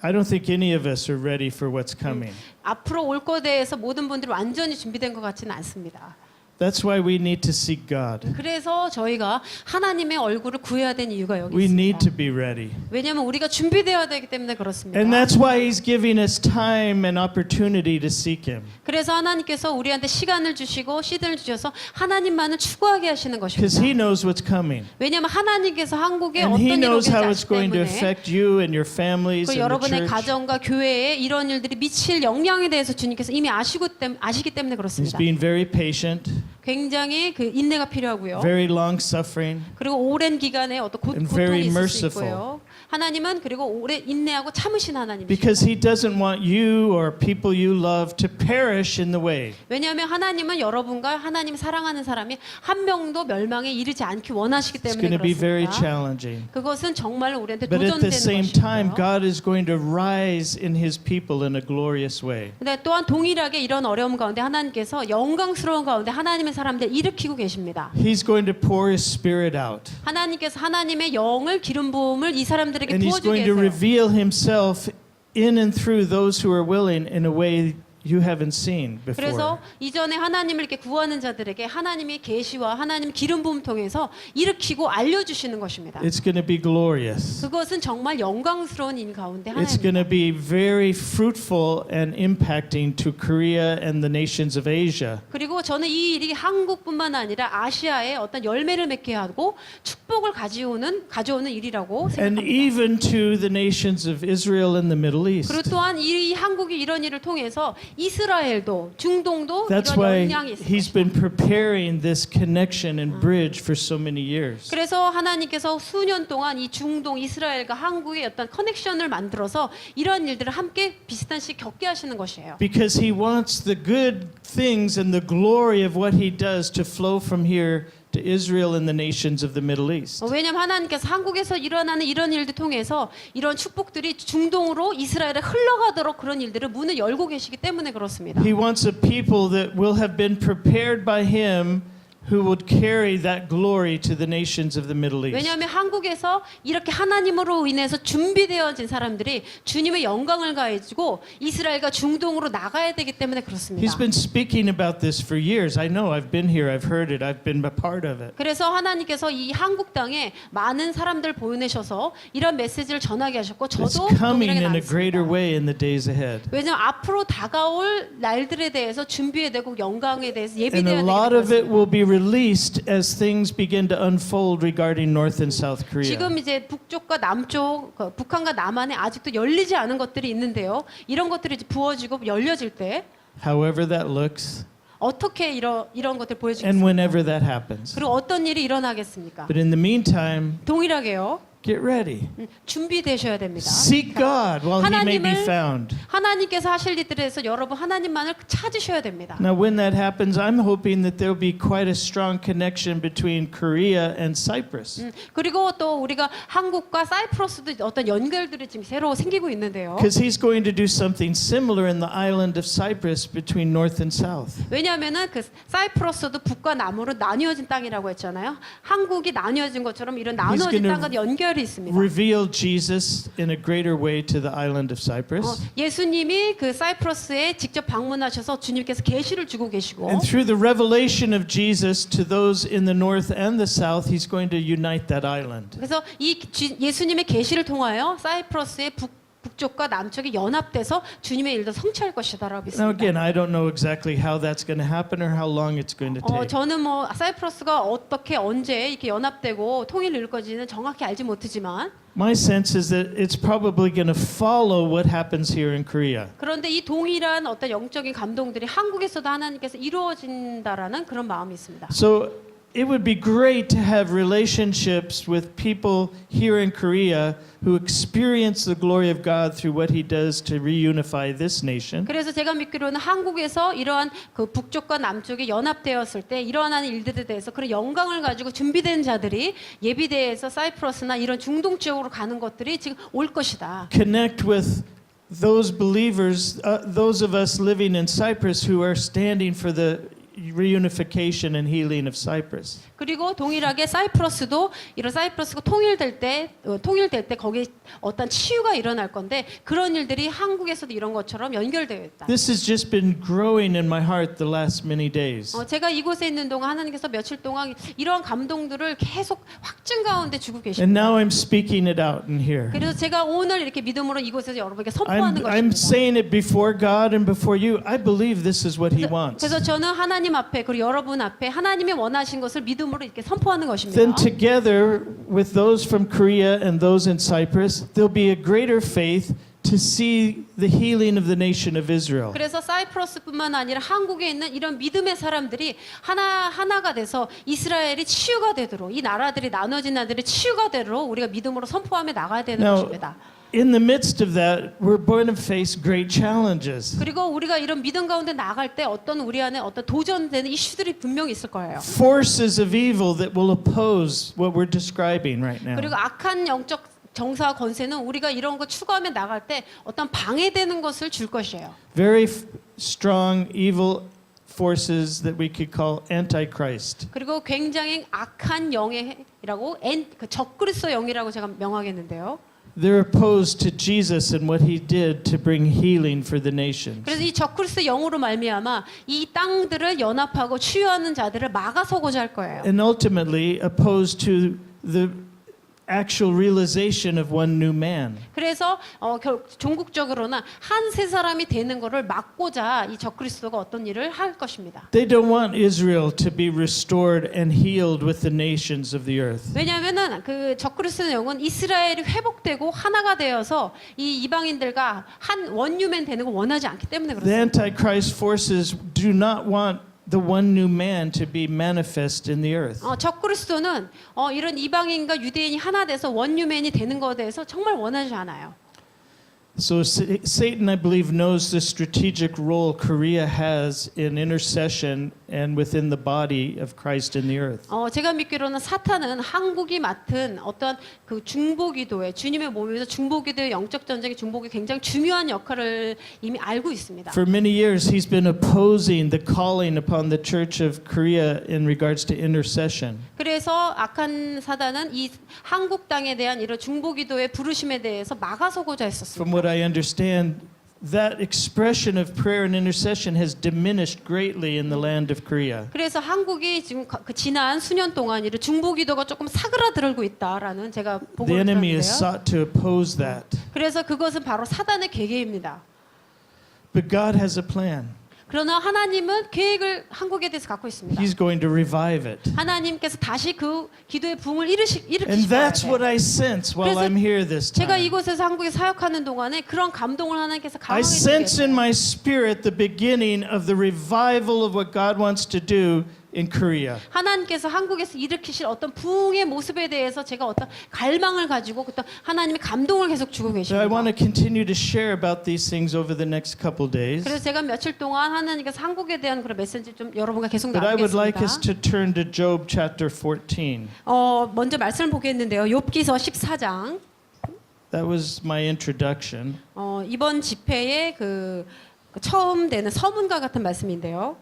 I don't think any of us are ready for what's coming. 앞으로 올 것에 대해서 모든 분들이 완전히 준비된 것 같지는 않습니다. That's why we need to seek God. 그래서 저희가 하나님의 얼굴을 구해야 되는 이유가 여기 We 있습니다. need to be ready. 왜냐하면 우리가 준비되어야 되기 때문에 그렇습니다. And that's why He's giving us time and opportunity to seek Him. 그래서 하나님께서 우리한테 시간을 주시고 시간을 주셔서 하나님만을 추구하게 하시는 Because 것입니다. He knows what's coming. 왜냐하면 하나님께서 한국에 And 어떤 He 일이 knows 오는지 how it's 아시기 going to 때문에 affect you and your families 그 and the 여러분의 church. 가정과 교회에 이런 일들이 미칠 영향에 대해서 주님께서 이미 아시기 때문에 He's 그렇습니다. being very patient, 굉장히 그 인내가 필요하고요. very long suffering, 그리고 오랜 기간에 어떤 And 고통이 very 있을 수 merciful. 있고요. 하나님은 그리고 오래 인내하고 참으신 하나님이십니다. because He doesn't want you or people you love to perish in the way. 왜냐하면 하나님은 여러분과 하나님 사랑하는 사람이 한 명도 멸망에 이르지 않기 원하시기 It's 때문에 going to be very 그렇습니다. challenging. 그것은 정말 우리한테 But at the 도전되는 same time, 것이고요. God is going to rise in His people in a glorious way. 근데 또한 동일하게 이런 어려움 가운데 하나님께서 영광스러운 가운데 하나님의 사람들 일으키고 계십니다. He's going to pour His Spirit out. 하나님께서 하나님의 영을 기름 부음을 이 사람들에게 And He's 부어주게 going to 해서요. reveal Himself in and through those who are willing in a way you haven't seen 그래서 before. 이전에 하나님을 이렇게 구하는 자들에게 하나님의 계시와 하나님 기름 부음 통해서 일으키고 알려주시는 것입니다. It's going to be glorious. 그것은 정말 영광스러운 일 가운데 It's going 하나입니다. to be very fruitful and impacting to Korea and the nations of Asia. 그리고 저는 이 일이 한국뿐만 아니라 아시아에 어떤 열매를 맺게 하고 축복을 가져오는 일이라고 And 생각합니다. even to the nations of Israel and the Middle East. 그리고 또한 이 한국이 이런 일을 통해서 이스라엘도 중동도 That's 이런 why 영향이 있을 He's 것입니다. been preparing this connection and bridge for so many years. 그래서 하나님께서 수년 동안 이 중동 이스라엘과 한국의 어떤 커넥션을 만들어서 이런 일들을 함께 비슷한 시 겪게 하시는 것이에요. Because He wants the good things and the glory of what He does to flow from here to Israel and the nations of the Middle East. 왜냐하면 하나님께서 한국에서 일어나는 이런 일들 통해서 이런 축복들이 중동으로 이스라엘에 흘러가도록 그런 일들을 문을 열고 계시기 때문에 그렇습니다. He wants a people that will have been prepared by Him who would carry that glory to the nations of the Middle East. 왜냐하면 한국에서 이렇게 하나님으로 인해서 준비되어진 사람들이 주님의 영광을 가해주고 이스라엘과 중동으로 나가야 되기 때문에 그렇습니다. He's been speaking about this for years. I know. I've been here. I've heard it. I've been a part of it. 그래서 하나님께서 이 한국 땅에 많은 사람들 보내셔서 이런 메시지를 전하게 하셨고 It's 저도 coming 동일하게 in a greater 나눴습니다. way in the days ahead. 왜냐하면 앞으로 다가올 날들에 대해서 준비해야 되고 영광에 대해서 And 예비되어야 a 되기 lot of it 때문에 will be released as things begin to unfold regarding North and South Korea. 지금 이제 북쪽과 남쪽, 북한과 남한에 아직도 열리지 않은 것들이 있는데요. 이런 것들이 이제 부어지고 열려질 때 however that looks, 어떻게 이런 것들 and 보여주겠습니까? whenever that happens. 그리고 어떤 일이 일어나겠습니까? But in the meantime, 동일하게요. get ready. 준비되셔야 됩니다. Seek God while He may be 하나님을 found. 하나님께서 하실 일들에 대해서 여러분 하나님만을 찾으셔야 됩니다. Now, when that happens, I'm hoping that there'll be quite a strong connection between Korea and Cyprus. 그리고 또 우리가 한국과 사이프러스도 어떤 연결들이 지금 새로 생기고 있는데요. Because He's going to do something similar in the island of Cyprus between north and south. 왜냐하면은 그 사이프러스도 북과 남으로 나뉘어진 땅이라고 했잖아요. 한국이 나뉘어진 것처럼 이런 나누어진 gonna 땅과 연결이 있습니다. Reveal Jesus in a greater way to the island of Cyprus. 예수님이 그 사이프러스에 직접 방문하셔서 주님께서 계시를 주고 계시고 And through the revelation of Jesus to those in the north and the south, He's going to unite that island. 그래서 이 예수님의 계시를 통하여 사이프러스의 북쪽과 남쪽이 연합돼서 주님의 일도 성취할 것이다라고 Now 믿습니다. again, I don't know exactly how that's going to happen or how long it's going to take. 저는 뭐 사이프러스가 어떻게 언제 이렇게 연합되고 통일을 이룰 건지는 정확히 알지 못하지만 My sense is that it's probably going to follow what happens here in Korea. 그런데 이 동일한 어떤 영적인 감동들이 한국에서도 하나님께서 이루어진다라는 그런 마음이 있습니다. So it would be great to have relationships with people here in Korea who experience the glory of God through what He does to reunify this nation. 그래서 제가 믿기로는 한국에서 이러한 그 북쪽과 남쪽이 연합되었을 때 일어나는 일들에 대해서 그런 영광을 가지고 준비된 자들이 예비대에서 사이프러스나 이런 중동 지역으로 가는 것들이 지금 올 것이다. Connect with those believers, those of us living in Cyprus who are standing for the reunification and healing of Cyprus. 그리고 동일하게 사이프러스도 이런 사이프러스가 통일될 때 거기에 어떤 치유가 일어날 건데 그런 일들이 한국에서도 이런 것처럼 연결되어 있다. This has just been growing in my heart the last many days. 제가 이곳에 있는 동안 하나님께서 며칠 동안 이러한 감동들을 계속 확증 가운데 주고 And 계십니다. now I'm speaking it out in here. 그래서 제가 오늘 이렇게 믿음으로 이곳에서 여러분에게 선포하는 I'm 것입니다. saying it before God and before you. I believe this is what He wants. 그래서 저는 하나님 앞에 그리고 여러분 앞에 하나님이 원하신 것을 믿음으로 이렇게 선포하는 것입니다. Then together with those from Korea and those in Cyprus, there'll be a greater faith to see the healing of the nation of Israel. 그래서 사이프러스뿐만 아니라 한국에 있는 이런 믿음의 사람들이 하나가 돼서 이스라엘이 치유가 되도록 이 나라들이 나눠진 나라들이 치유가 되도록 우리가 믿음으로 선포하며 나가야 되는 Now, 것입니다. in the midst of that, we're going to face great challenges. 그리고 우리가 이런 믿음 가운데 나갈 때 어떤 우리 안에 어떤 도전되는 이슈들이 분명히 있을 거예요. Forces of evil that will oppose what we're describing right now. 그리고 악한 영적 정사와 권세는 우리가 이런 거 추구하며 나갈 때 어떤 방해되는 것을 줄 것이에요. Very strong evil forces that we could call antichrist. 그리고 굉장히 악한 영이라고 그 적그리스도 영이라고 제가 명하겠는데요. They're opposed to Jesus and what He did to bring healing for the nations. 그래서 이 적그리스도 영으로 말미암아 이 땅들을 연합하고 치유하는 자들을 막아서고자 할 거예요. And ultimately opposed to the actual realization of one new man. 그래서 종국적으로나 한 세 사람이 되는 것을 막고자 이 적그리스도가 어떤 일을 할 것입니다. They don't want Israel to be restored and healed with the nations of the earth. 왜냐하면은 그 적그리스도 영은 이스라엘이 회복되고 하나가 되어서 이 이방인들과 한 원유맨 되는 걸 원하지 않기 때문에 The 그렇습니다. antichrist forces do not want the one new man to be manifest in the earth. 적그리스도는 이런 이방인과 유대인이 하나 돼서 원유맨이 되는 것에 대해서 정말 원하지 않아요. So Satan, I believe, knows the strategic role Korea has in intercession and within the body of Christ in the earth. 제가 믿기로는 사탄은 한국이 맡은 어떤 그 중보기도의 주님의 몸에서 중보기도의 영적 전쟁의 중보기 굉장히 중요한 역할을 이미 알고 있습니다. For many years, he's been opposing the calling upon the Church of Korea in regards to intercession. 그래서 악한 사단은 이 한국 땅에 대한 이런 중보기도의 부르심에 대해서 막아서고자 했었습니다. From what I understand, that expression of prayer and intercession has diminished greatly in the land of Korea. 그래서 한국이 지금 그 지난 수년 동안 이런 중보기도가 조금 사그라들고 있다라는 제가 The 보고를 enemy has 들었는데요. sought to oppose that. 그래서 그것은 바로 사단의 계계입니다. But God has a plan. 그러나 하나님은 계획을 한국에 대해서 갖고 있습니다. He's going to revive it. 하나님께서 다시 그 기도의 부흥을 And 일으키실 that's what 거예요. I sense while 그래서 I'm here this 제가 time. 이곳에서 한국에 사역하는 동안에 그런 감동을 하나님께서 I 강하게 sense in 주셨어요. my spirit the beginning of the revival of what God wants to do in Korea. 하나님께서 한국에서 일으키실 어떤 부흥의 모습에 대해서 제가 어떤 갈망을 가지고 어떤 하나님의 감동을 계속 주고 So I want to 계십니다. continue to share about these things over the next couple days. 그래서 제가 며칠 동안 하나님께서 한국에 대한 그런 메시지 좀 여러분과 계속 But I would like us 나누겠습니다. to turn to Job chapter 14. 먼저 말씀을 보겠는데요. 욥기서 14장. That was my introduction. 이번 집회의 그 처음 되는 서문과 같은 말씀인데요.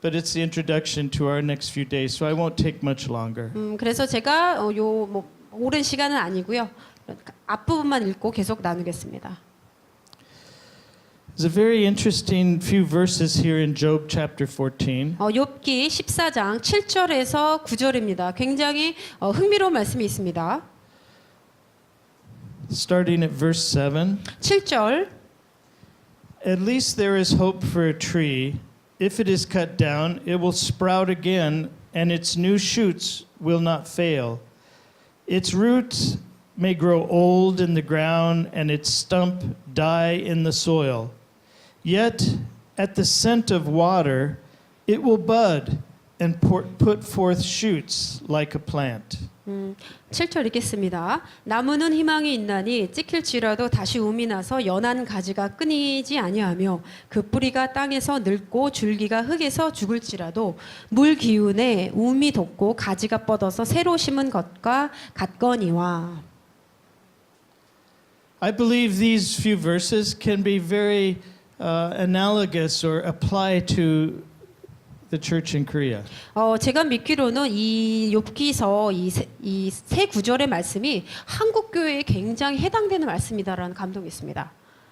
But it's the introduction to our next few days, so I won't take much longer. 그래서 제가 뭐 오랜 시간은 아니고요. 앞부분만 읽고 계속 나누겠습니다. There's a very interesting few verses here in Job chapter 14. 욥기 14장 7절에서 9절입니다. 굉장히 흥미로운 말씀이 있습니다. Starting at verse 7. 7절. At least there is hope for a tree. If it is cut down, it will sprout again, and its new shoots will not fail. Its roots may grow old in the ground, and its stump die in the soil. Yet at the scent of water, it will bud and put forth shoots like a plant. 7절 읽겠습니다. 나무는 희망이 있나니 찍힐지라도 다시 움이 나서 연한 가지가 끊이지 아니하며 그 뿌리가 땅에서 늙고 줄기가 흙에서 죽을지라도 물 기운에 움이 돋고 가지가 뻗어서 새로 심은 것과 같거니와. I believe these few verses can be very analogous or apply to the church in Korea. 제가 믿기로는 이 욥기서 이 세 구절의 말씀이 한국 교회에 굉장히 해당되는 말씀이다라는 감동이 있습니다.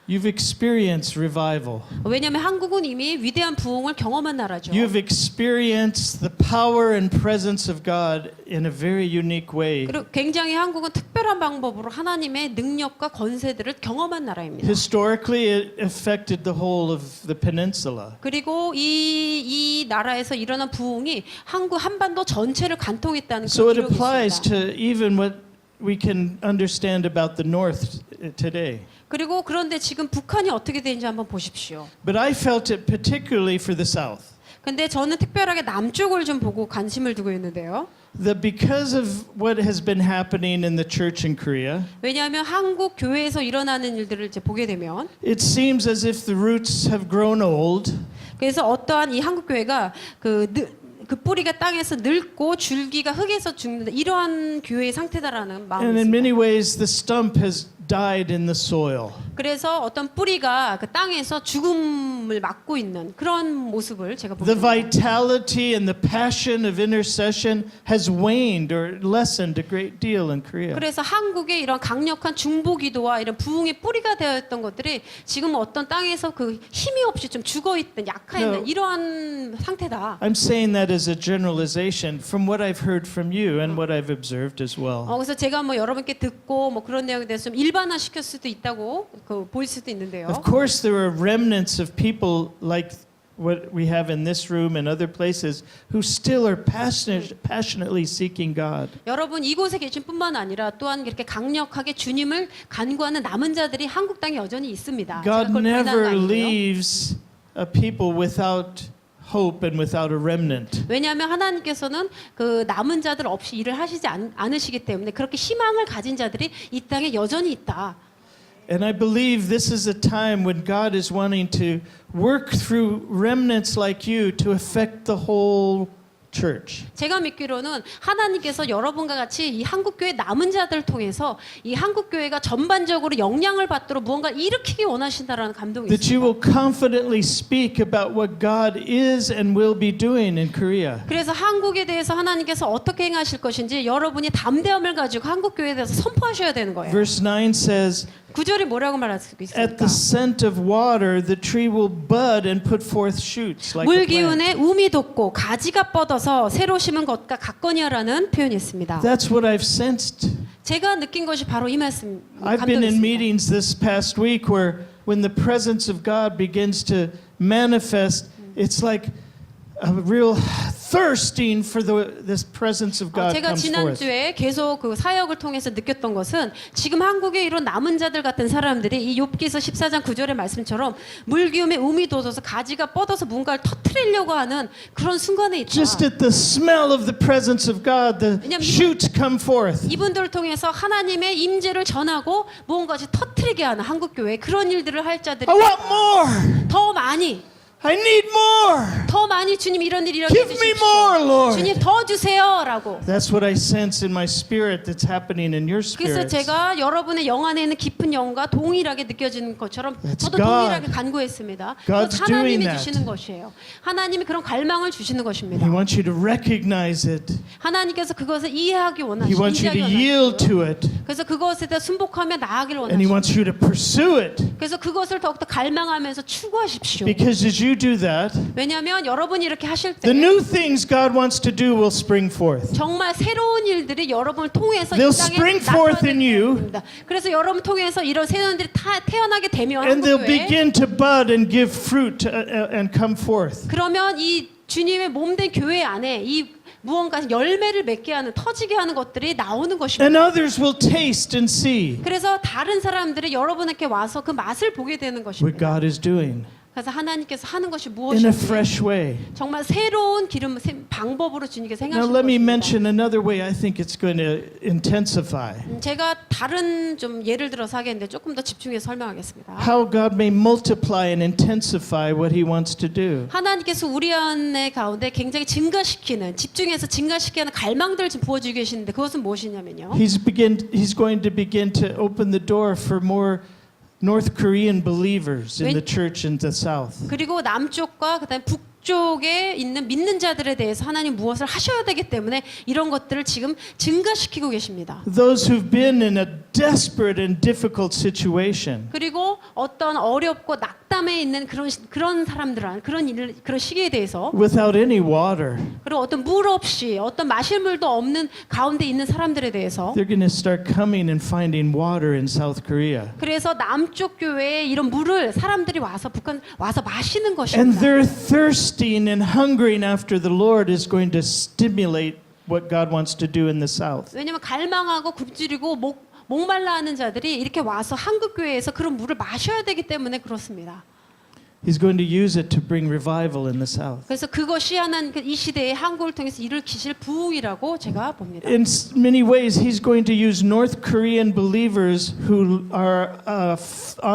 You've experienced revival. 왜냐하면 한국은 이미 위대한 부흥을 경험한 나라죠. You've experienced the power and presence of God in a very unique way. 그리고 굉장히 한국은 특별한 방법으로 하나님의 능력과 권세들을 경험한 나라입니다. Historically, it affected the whole of the peninsula. 그리고 이 나라에서 일어난 부흥이 한국 한반도 전체를 관통했다는 So 그런 it 기록이 applies 있습니다. to even what we can understand about the North today. 그리고 그런데 지금 북한이 어떻게 되는지 한번 보십시오. But I felt it particularly for the South. 근데 저는 특별하게 남쪽을 좀 보고 관심을 두고 있는데요. That because of what has been happening in the church in Korea, 왜냐하면 한국 교회에서 일어나는 일들을 이제 보게 되면 it seems as if the roots have grown old. 그래서 어떠한 이 한국 교회가 그 뿌리가 땅에서 늙고 줄기가 흙에서 죽는다 이러한 교회의 상태다라는 마음이 And in 있습니다. many ways, the stump has died in the soil. 그래서 어떤 뿌리가 그 땅에서 죽음을 맞고 있는 그런 모습을 제가 The 보습니다. vitality and the passion of intercession has waned or lessened a great deal in Korea. 그래서 한국의 이런 강력한 중보기도와 이런 부흥의 뿌리가 되었던 것들이 지금 어떤 땅에서 그 힘이 없이 좀 죽어 있던 약해 있는 No. 이러한 상태다. I'm saying that as a generalization from what I've heard from you and what I've observed as well. 그래서 제가 뭐 여러분께 듣고 뭐 그런 내용에 대해서 좀 일반화시킬 수도 있다고 보일 수도 있는데요. Of course, there are remnants of people like what we have in this room and other places who still are passionately seeking God. 여러분 이곳에 계신 뿐만 아니라 또한 이렇게 강력하게 주님을 간구하는 남은 자들이 한국 땅에 여전히 있습니다. 제가 God 그걸 부인하는 거 never 아니고요. leaves a people without hope and without a remnant. 왜냐하면 하나님께서는 그 남은 자들 없이 일을 하시지 않으시기 때문에 그렇게 희망을 가진 자들이 이 땅에 여전히 있다. And I believe this is a time when God is wanting to work through remnants like you to affect the whole church. 제가 믿기로는 하나님께서 여러분과 같이 이 한국교회 남은 자들을 통해서 이 한국교회가 전반적으로 영향을 받도록 무언가 일으키기 원하신다라는 감동이 That you 있습니다. will confidently speak about what God is and will be doing in Korea. 그래서 한국에 대해서 하나님께서 어떻게 행하실 것인지 여러분이 담대함을 가지고 한국교회에 대해서 선포하셔야 되는 거예요. Verse 9 says, 9절이 뭐라고 말할 수 At 있습니까? the scent of water, the tree will bud and put forth shoots like a 물 plant. 기운에 움이 돋고 가지가 뻗어서 새로 심은 것과 같거니와라는 표현이 있습니다. That's what I've sensed. 제가 느낀 것이 바로 이 말씀 I've been in 감동이었습니다. meetings this past week where when the presence of God begins to manifest. It's like a real thirsting for this presence of God 제가 comes forth. 지난주에 계속 그 사역을 통해서 느꼈던 것은 지금 한국에 이런 남은 자들 같은 사람들이 이 욥기서 14장 9절의 말씀처럼 물기움에 음이 돋아서 가지가 뻗어서 뭔가를 터트리려고 하는 그런 순간에 있다. Just at the smell of the presence of God, the 왜냐면 shoots come forth. 이분들을 통해서 하나님의 임재를 전하고 무언가를 터트리게 하는 한국교회 그런 일들을 할 자들이 I want more. 더 많이 I need more. 더 많이 주님 이런 일 일어나게 Give me 해주십시오. more, Lord. 주님 더 주세요라고. That's what I sense in my spirit that's happening in your 그래서 spirit. 제가 여러분의 영 안에 있는 깊은 영과 동일하게 느껴지는 것처럼 That's 저도 God. 동일하게 간구했습니다. God's 그것은 하나님이 doing that. 주시는 것이에요. 하나님이 그런 갈망을 주시는 것입니다. He wants you to recognize it. 하나님께서 그것을 이해하기 He 원하시고 wants you to 인지하기 yield 원하시고 to it. 그래서 그것에 대해 순복하며 나아가길 And He 원하시고 wants you to pursue it. 그래서 그것을 더욱더 갈망하면서 추구하십시오. Because as you do that, 왜냐하면 여러분이 이렇게 하실 때 the new things God wants to do will spring forth. 정말 새로운 일들이 여러분을 통해서 They'll 이 땅에 spring forth in you. 나타납니다. 그래서 여러분 통해서 이런 새로운들이 태어나게 되면 And they'll 한국교회에 begin to bud and give fruit and come forth. 그러면 이 주님의 몸된 교회 안에 이 무언가 열매를 맺게 하는 터지게 하는 것들이 나오는 것입니다. And others will taste and see 그래서 다른 사람들이 여러분에게 와서 그 맛을 보게 되는 what 것입니다. God is doing 그래서 하나님께서 하는 것이 in a 무엇인지 fresh way. 정말 새로운 기름 방법으로 주님께 Now 생각하시는 let me 것입니다. mention another way I think it's going to intensify. 제가 다른 좀 예를 들어서 하겠는데 조금 더 집중해서 설명하겠습니다. How God may multiply and intensify what He wants to do. 하나님께서 우리 안에 가운데 굉장히 증가시키는 집중해서 증가시키는 갈망들을 지금 부어주고 계시는데 그것은 무엇이냐면요. He's going to begin to open the door for more North Korean believers in the church in the South. 그리고 남쪽과 그다음에 북쪽에 있는 믿는 자들에 대해서 하나님 무엇을 하셔야 되기 때문에 이런 것들을 지금 증가시키고 계십니다. Those who've been in a desperate and difficult situation. 그리고 어떤 어렵고 낙담에 있는 그런 사람들한 그런 시기에 대해서 Without any water, 그리고 어떤 물 없이 어떤 마실 물도 없는 가운데 있는 사람들에 대해서 they're going to start coming and finding water in South Korea. 그래서 남쪽 교회에 이런 물을 사람들이 와서 북한 와서 마시는 And 것입니다. their thirsting and hungering after the Lord is going to stimulate what God wants to do in the South. 왜냐하면 갈망하고 굶주리고 목말라 하는 자들이 이렇게 와서 한국 교회에서 그런 물을 마셔야 되기 때문에 그렇습니다. He's going to use it to bring revival in the South. 그래서 그것이 하나님 이 시대에 한국을 통해서 일으키실 부흥이라고 제가 봅니다. In many ways, He's going to use North Korean believers who are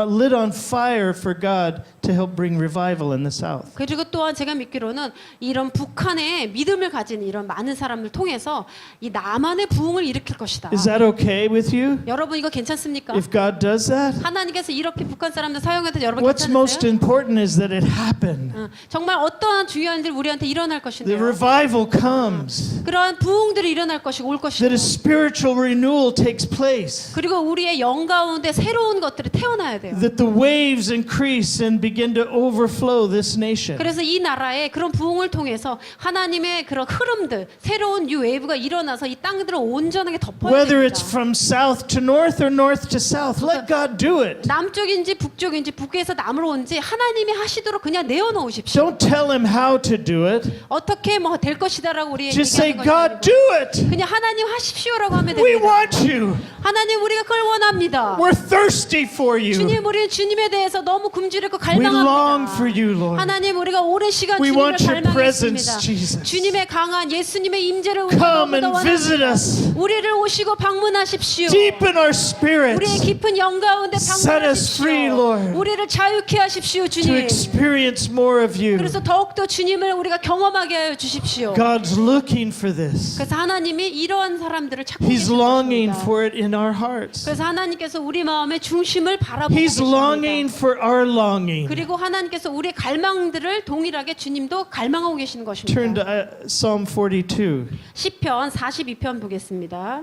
lit on fire for God to help bring revival in the South. 그리고 또한 제가 믿기로는 이런 북한의 믿음을 가진 이런 많은 사람을 통해서 이 남한의 부흥을 일으킬 것이다. Is that okay with you? 여러분 이거 괜찮습니까? If God does that? 하나님께서 이렇게 북한 사람들 사용해도 여러분 What's most 괜찮으세요? important is that it happen. 정말 어떠한 중요한 일이 우리한테 일어날 The 것인데요. revival comes. 그러한 부흥들이 일어날 것이고 올 That a 것이고 spiritual renewal takes place. 그리고 우리의 영 가운데 새로운 것들이 태어나야 돼요. That the waves increase and begin to overflow this nation. 그래서 이 나라에 그런 부흥을 통해서 하나님의 그런 흐름들 새로운 뉴 웨이브가 일어나서 이 땅들을 온전하게 덮어야 Whether 됩니다. it's from south to north or north to south, let God do it. 남쪽인지 북쪽인지 북에서 남으로 온지 하나님이 하시도록 그냥 내어놓으십시오. Don't tell him how to do it. 어떻게 뭐 될 것이다라고 우리 Just say, 얘기하는 God, 것이 do 아니고 it. 그냥 하나님 하십시오라고 하면 We 됩니다. want you. 하나님 우리가 그걸 원합니다. We're thirsty for you. 주님 우리는 주님에 대해서 너무 굶주리고 We long 갈망합니다. for you, Lord. 하나님 우리가 오랜 시간 We 주님을 want your presence, 갈망했습니다. Jesus. 주님의 강한 예수님의 임재를 우리가 Come 너무나 and visit 원합니다. us. 우리를 오시고 방문하십시오. Deepen our spirits 우리의 깊은 영 가운데 Set us free, 방문하십시오. Lord. 우리를 자유케 하십시오, to 주님. experience more of you. 그래서 더욱더 주님을 우리가 경험하게 하여 주십시오. God's looking for this. 그래서 하나님이 이러한 사람들을 찾고 He's 계신 longing 것입니다. for it in our hearts. 그래서 하나님께서 우리 마음의 중심을 바라보고 He's longing 계십니다. for our longing. 그리고 하나님께서 우리의 갈망들을 동일하게 주님도 갈망하고 계시는 Turn to 것입니다. Psalm 42. 시편 42편 보겠습니다.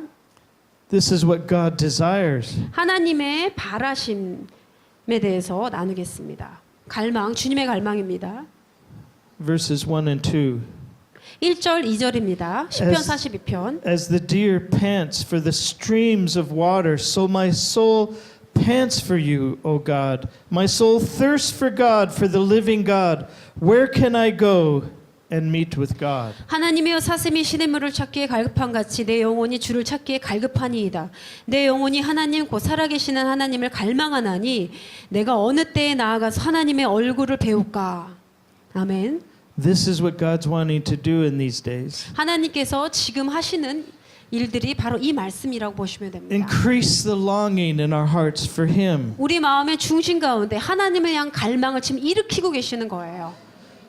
This is what God desires. 하나님의 바라심에 대해서 나누겠습니다. 갈망, 주님의 갈망입니다. Verses 1 and 2. 1절, 2절입니다. 시편 As- 42편. As the deer pants for the streams of water, so my soul pants for you, O God. My soul thirsts for God, for the living God. Where can I go and meet with God? 하나님이여 사슴이 시냇물을 찾기에 갈급한 같이 내 영혼이 주를 찾기에 갈급하니이다. 내 영혼이 하나님 곧 살아계시는 하나님을 갈망하나니 내가 어느 때에 나아가서 하나님의 얼굴을 배울까. 아멘. This is what God's wanting to do in these days. 하나님께서 지금 하시는 일들이 바로 이 말씀이라고 보시면 됩니다. Increase the longing in our hearts for Him. 우리 마음의 중심 가운데 하나님을 향한 갈망을 지금 일으키고 계시는 거예요.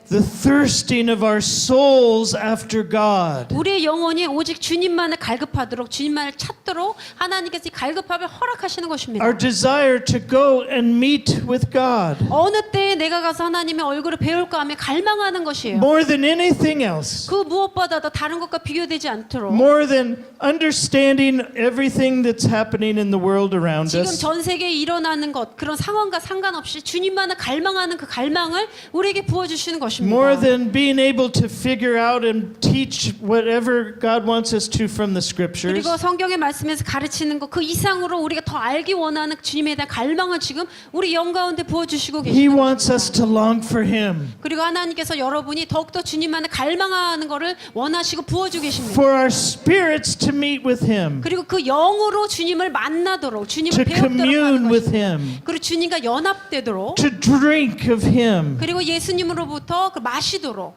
The thirsting of our souls after God. 우리의 영혼이 오직 주님만을 갈급하도록 주님만을 찾도록 하나님께서 이 갈급함을 허락하시는 것입니다. Our desire to go and meet with God. 어느 때에 내가 가서 하나님의 얼굴을 배울까 하며 갈망하는 것이에요. More than anything else. 그 무엇보다도 다른 것과 비교되지 않도록 More than understanding everything that's happening in the world around 지금 us. 전 세계에 일어나는 것 그런 상황과 상관없이 주님만을 갈망하는 그 갈망을 우리에게 부어주시는 것입니다. More than being able to figure out and teach whatever God wants us to from the scriptures. 그리고 성경의 말씀에서 가르치는 것 그 이상으로 우리가 더 알기 원하는 주님에 대한 갈망을 지금 우리 영 가운데 부어주시고 He 계시는 wants us 것입니다. to long for Him. 그리고 하나님께서 여러분이 더욱더 주님만을 갈망하는 것을 원하시고 부어주고 계십니다. For our spirits to meet with Him. 그리고 그 영으로 주님을 만나도록 주님을 To 배우도록 하는 commune with 것입니다. Him. 그리고 주님과 연합되도록 To drink of Him. 그리고 예수님으로부터 그 마시도록.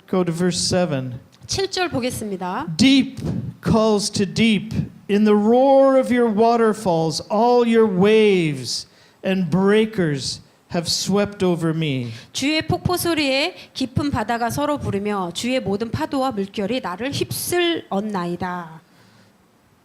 Go to verse 7. 7절 보겠습니다. Deep calls to deep. In the roar of your waterfalls, all your waves and breakers have swept over me. 주의 폭포 소리에 깊은 바다가 서로 부르며 주의 모든 파도와 물결이 나를 휩쓸었나이다.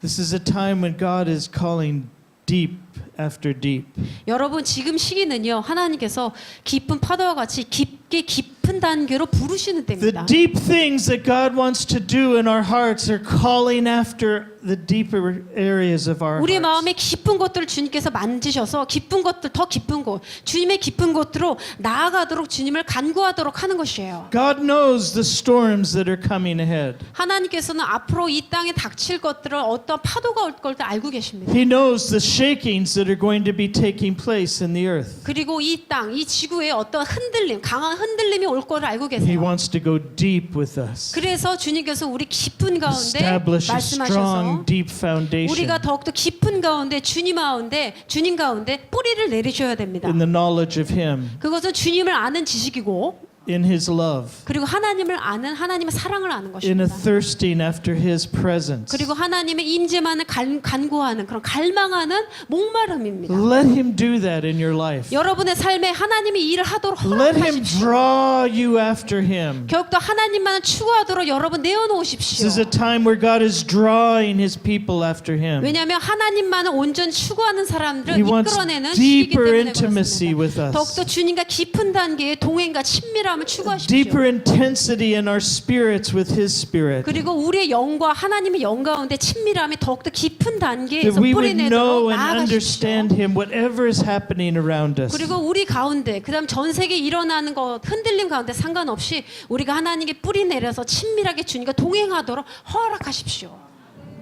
This is a time when God is calling deep after deep. 여러분 지금 시기는요 하나님께서 깊은 파도와 같이 깊게 깊은 단계로 부르시는 The 때입니다. deep things that God wants to do in our hearts are calling after the deeper areas of our 우리 hearts. 마음의 깊은 것들을 주님께서 만지셔서 깊은 것들 더 깊은 곳 주님의 깊은 곳으로 나아가도록 주님을 간구하도록 하는 것이에요. God knows the storms that are coming ahead. 하나님께서는 앞으로 이 땅에 닥칠 것들을 어떤 파도가 올 걸 알고 계십니다. He knows the shakings that are going to be taking place in the earth. 그리고 이 땅, 이 지구에 어떤 흔들림, 강한 흔들림이 올 거를 알고 He 계세요. wants to go deep with us. 그래서 주님께서 우리 깊은 가운데 Establish a 말씀하셔서 strong, deep foundation 우리가 더욱더 깊은 가운데 주님 가운데 뿌리를 내리셔야 됩니다. in the knowledge of Him, 그것은 주님을 아는 지식이고 in His love, 그리고 하나님을 아는 하나님의 사랑을 아는 in a 것입니다. thirsting after His presence. 그리고 하나님의 임재만을 간구하는 그런 갈망하는 목마름입니다. Let Him do that in your life. 여러분의 삶에 하나님이 일을 하도록 Let Him 허락하십시오. draw you after Him. 더욱더 하나님만을 추구하도록 여러분 This 내어놓으십시오. is a time where God is drawing His people after Him. 왜냐하면 하나님만을 온전히 추구하는 사람들을 He wants 이끌어내는 시기이기 deeper 때문에 intimacy 그렇습니다. with us. 더욱더 주님과 깊은 단계의 동행과 친밀함을 추구하십시오. Deeper intensity in our spirits with His Spirit. 그리고 우리의 영과 하나님의 영 가운데 친밀함이 더욱더 깊은 단계에서 That we would know 뿌리내도록 and 나아가십시오. understand Him whatever is happening around us. 그리고 우리 가운데 그다음 전 세계에 일어나는 것 흔들림 가운데 상관없이 우리가 하나님께 뿌리 내려서 친밀하게 주님과 동행하도록 허락하십시오.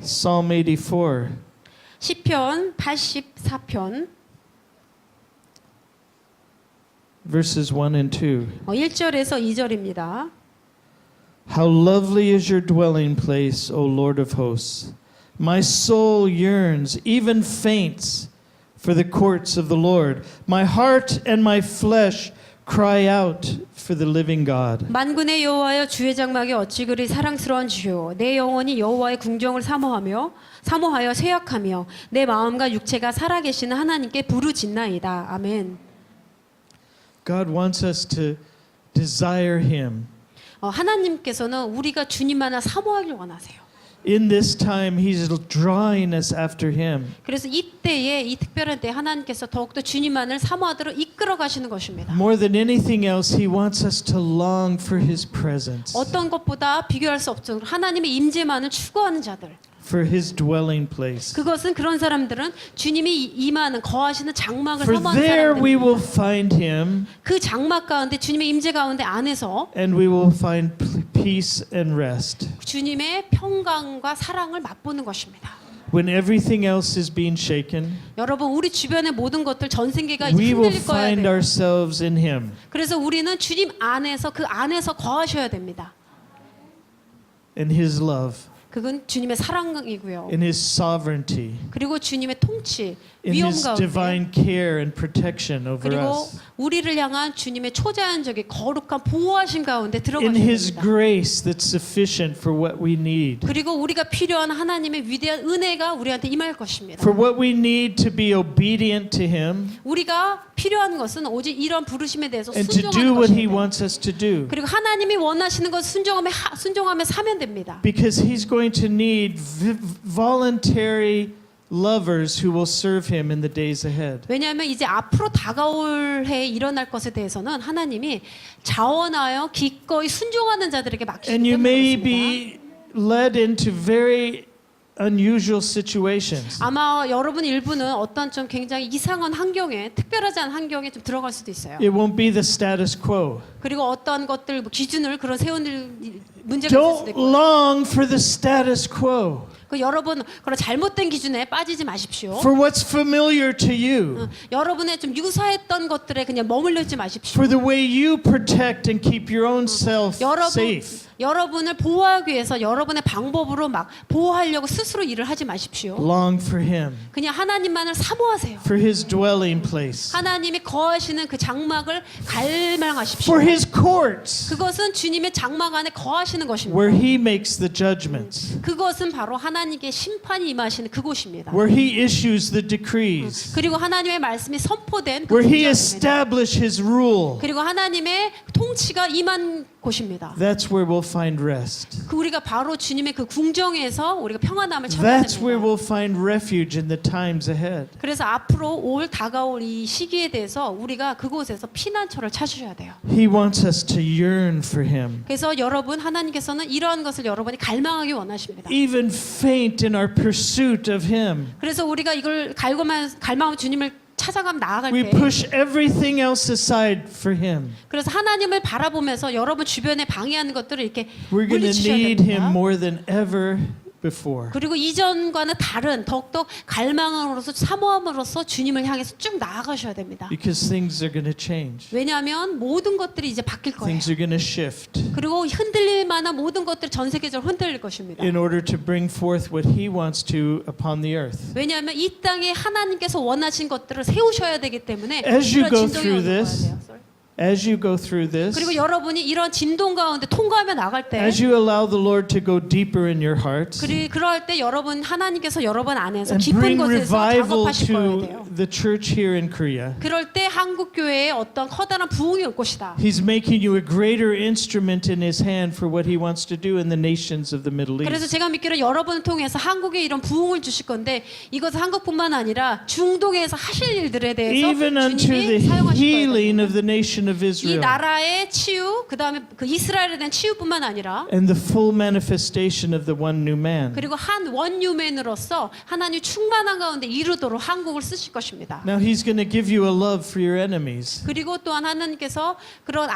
Psalm 84. 시편 84편 Verses 1 and 2. 1절에서 2절입니다. How lovely is your dwelling place, O Lord of hosts. My soul yearns, even faints, for the courts of the Lord. My heart and my flesh cry out for the living God. 만군의 여호와여 주의 장막에 어찌 그리 사랑스러운 주요 내 영혼이 여호와의 궁정을 사모하여 쇠약하며 내 마음과 육체가 살아계시는 하나님께 부르짖나이다. 아멘. God wants us to desire Him. 하나님께서는 우리가 주님만을 사모하길 원하세요. In this time, He's drawing us after Him. 그래서 이때에 이 특별한 때 하나님께서 더욱더 주님만을 사모하도록 이끌어 가시는 것입니다. More than anything else, He wants us to long for His presence, 어떤 것보다 비교할 수 없죠. 하나님의 임재만을 추구하는 자들. for His dwelling place. 그것은 그런 사람들은 주님이 임하는 거하시는 장막을 For 사모하는 there we will 사람들입니다. find Him, 그 장막 가운데 주님의 임재 가운데 안에서 and we will find peace and rest. 주님의 평강과 사랑을 맛보는 것입니다. when everything else is being shaken, 여러분 우리 주변의 모든 것들 전 세계가 이제 we will 흔들릴 거야 find 돼요. ourselves in Him. 그래서 우리는 주님 안에서 그 안에서 거하셔야 됩니다. In His love, 그건 주님의 사랑이고요. in His sovereignty, 그리고 주님의 통치, in 위엄 His 가운데 divine care and protection over 그리고 us, 우리를 향한 주님의 초자연적인 거룩한 보호하심 가운데 in 들어가셔야 His 됩니다. grace that's sufficient for what we need, 그리고 우리가 필요한 하나님의 위대한 은혜가 우리한테 임할 것입니다. for what we need to be obedient to Him 우리가 필요한 것은 오직 이런 부르심에 대해서 and to do 순종하는 what He 것입니다. wants us to do. 그리고 하나님이 원하시는 것 순종하며 사면 됩니다. Because He's going to need voluntary lovers who will serve Him in the days ahead. 왜냐하면 이제 앞으로 다가올 해에 일어날 것에 대해서는 하나님이 자원하여 기꺼이 순종하는 자들에게 맡기기 And you 때문에 may 그렇습니다. be led into very unusual situations. 아마 여러분 일부는 어떤 좀 굉장히 이상한 환경에 특별하지 않은 환경에 좀 들어갈 수도 있어요. It won't be the status quo. 그리고 어떤 것들 뭐 기준을 그런 세운 문제가 있을 수도 Don't 있고. long for the status quo, 그 여러분 그런 잘못된 기준에 빠지지 마십시오. for what's familiar to you, 여러분의 좀 유사했던 것들에 그냥 머물러 있지 마십시오. for the way you protect and keep your own self safe. 여러분을 보호하기 위해서 여러분의 방법으로 막 보호하려고 스스로 일을 하지 마십시오. Long for Him, 그냥 하나님만을 사모하세요. for His dwelling place, 하나님이 거하시는 그 장막을 갈망하십시오. for His courts, 그것은 주님의 장막 안에 거하시는 것입니다. where He makes the judgments, 그것은 바로 하나님께 심판이 임하시는 그곳입니다. where He issues the decrees, 그리고 하나님의 말씀이 선포된 그 where He 구절입니다. establishes His rule. 그리고 하나님의 통치가 임한 곳입니다. That's where we'll find rest. 그 우리가 바로 주님의 그 궁정에서 우리가 평안함을 찾아야 That's where 됩니다. we'll find refuge in the times ahead. 그래서 앞으로 다가올 이 시기에 대해서 우리가 그곳에서 피난처를 찾으셔야 돼요. He wants us to yearn for Him, 그래서 여러분 하나님께서는 이러한 것을 여러분이 갈망하기 원하십니다. even faint in our pursuit of Him. 그래서 우리가 이걸 갈망하면 주님을 찾아가면 나아갈 We 때 push everything else aside for Him. 그래서 하나님을 바라보면서 여러분 주변에 방해하는 것들을 이렇게 We're going to 물리치셔야 need Him 됩니다. more than ever before. 그리고 이전과는 다른 더욱더 갈망으로서 사모함으로써 주님을 향해서 쭉 나아가셔야 됩니다. Because things are going to change. 왜냐하면 모든 것들이 이제 바뀔 거예요. Things are going to shift 그리고 흔들릴 만한 모든 것들이 전 세계적으로 흔들릴 것입니다. in order to bring forth what He wants to upon the earth. 왜냐하면 이 땅에 하나님께서 원하신 것들을 세우셔야 되기 때문에 As you 이런 go 진동이 through 오는 거야 this, 돼요. Sorry. As you go through this, 그리고 여러분이 이런 진동 가운데 통과하며 나갈 때 as you allow the Lord to go deeper in your hearts 그럴 때 여러분 하나님께서 여러분 안에서 and 깊은 bring 곳에서 revival 작업하실 거예요 to 돼요. the church here in Korea, 그럴 때 한국 교회에 어떤 커다란 부흥이 올 것이다. He's making you a greater instrument in His hand for what He wants to do in the nations of the Middle 그래서 East. 제가 믿기로 여러분을 통해서 한국에 이런 부흥을 주실 건데 이것은 한국뿐만 아니라 중동에서 하실 일들에 대해서 Even unto the 주님이 사용하실 healing 거예요. of the nation of 이 Israel 나라의 치유, 그 다음에 그 이스라엘에 대한 치유뿐만 아니라 and the full manifestation of the one new man. 그리고 한 원유맨으로서 하나님 충만한 가운데 이루도록 한국을 쓰실 것입니다. Now He's going to give you a love for your enemies. 그리고 또한 하나님께서 그런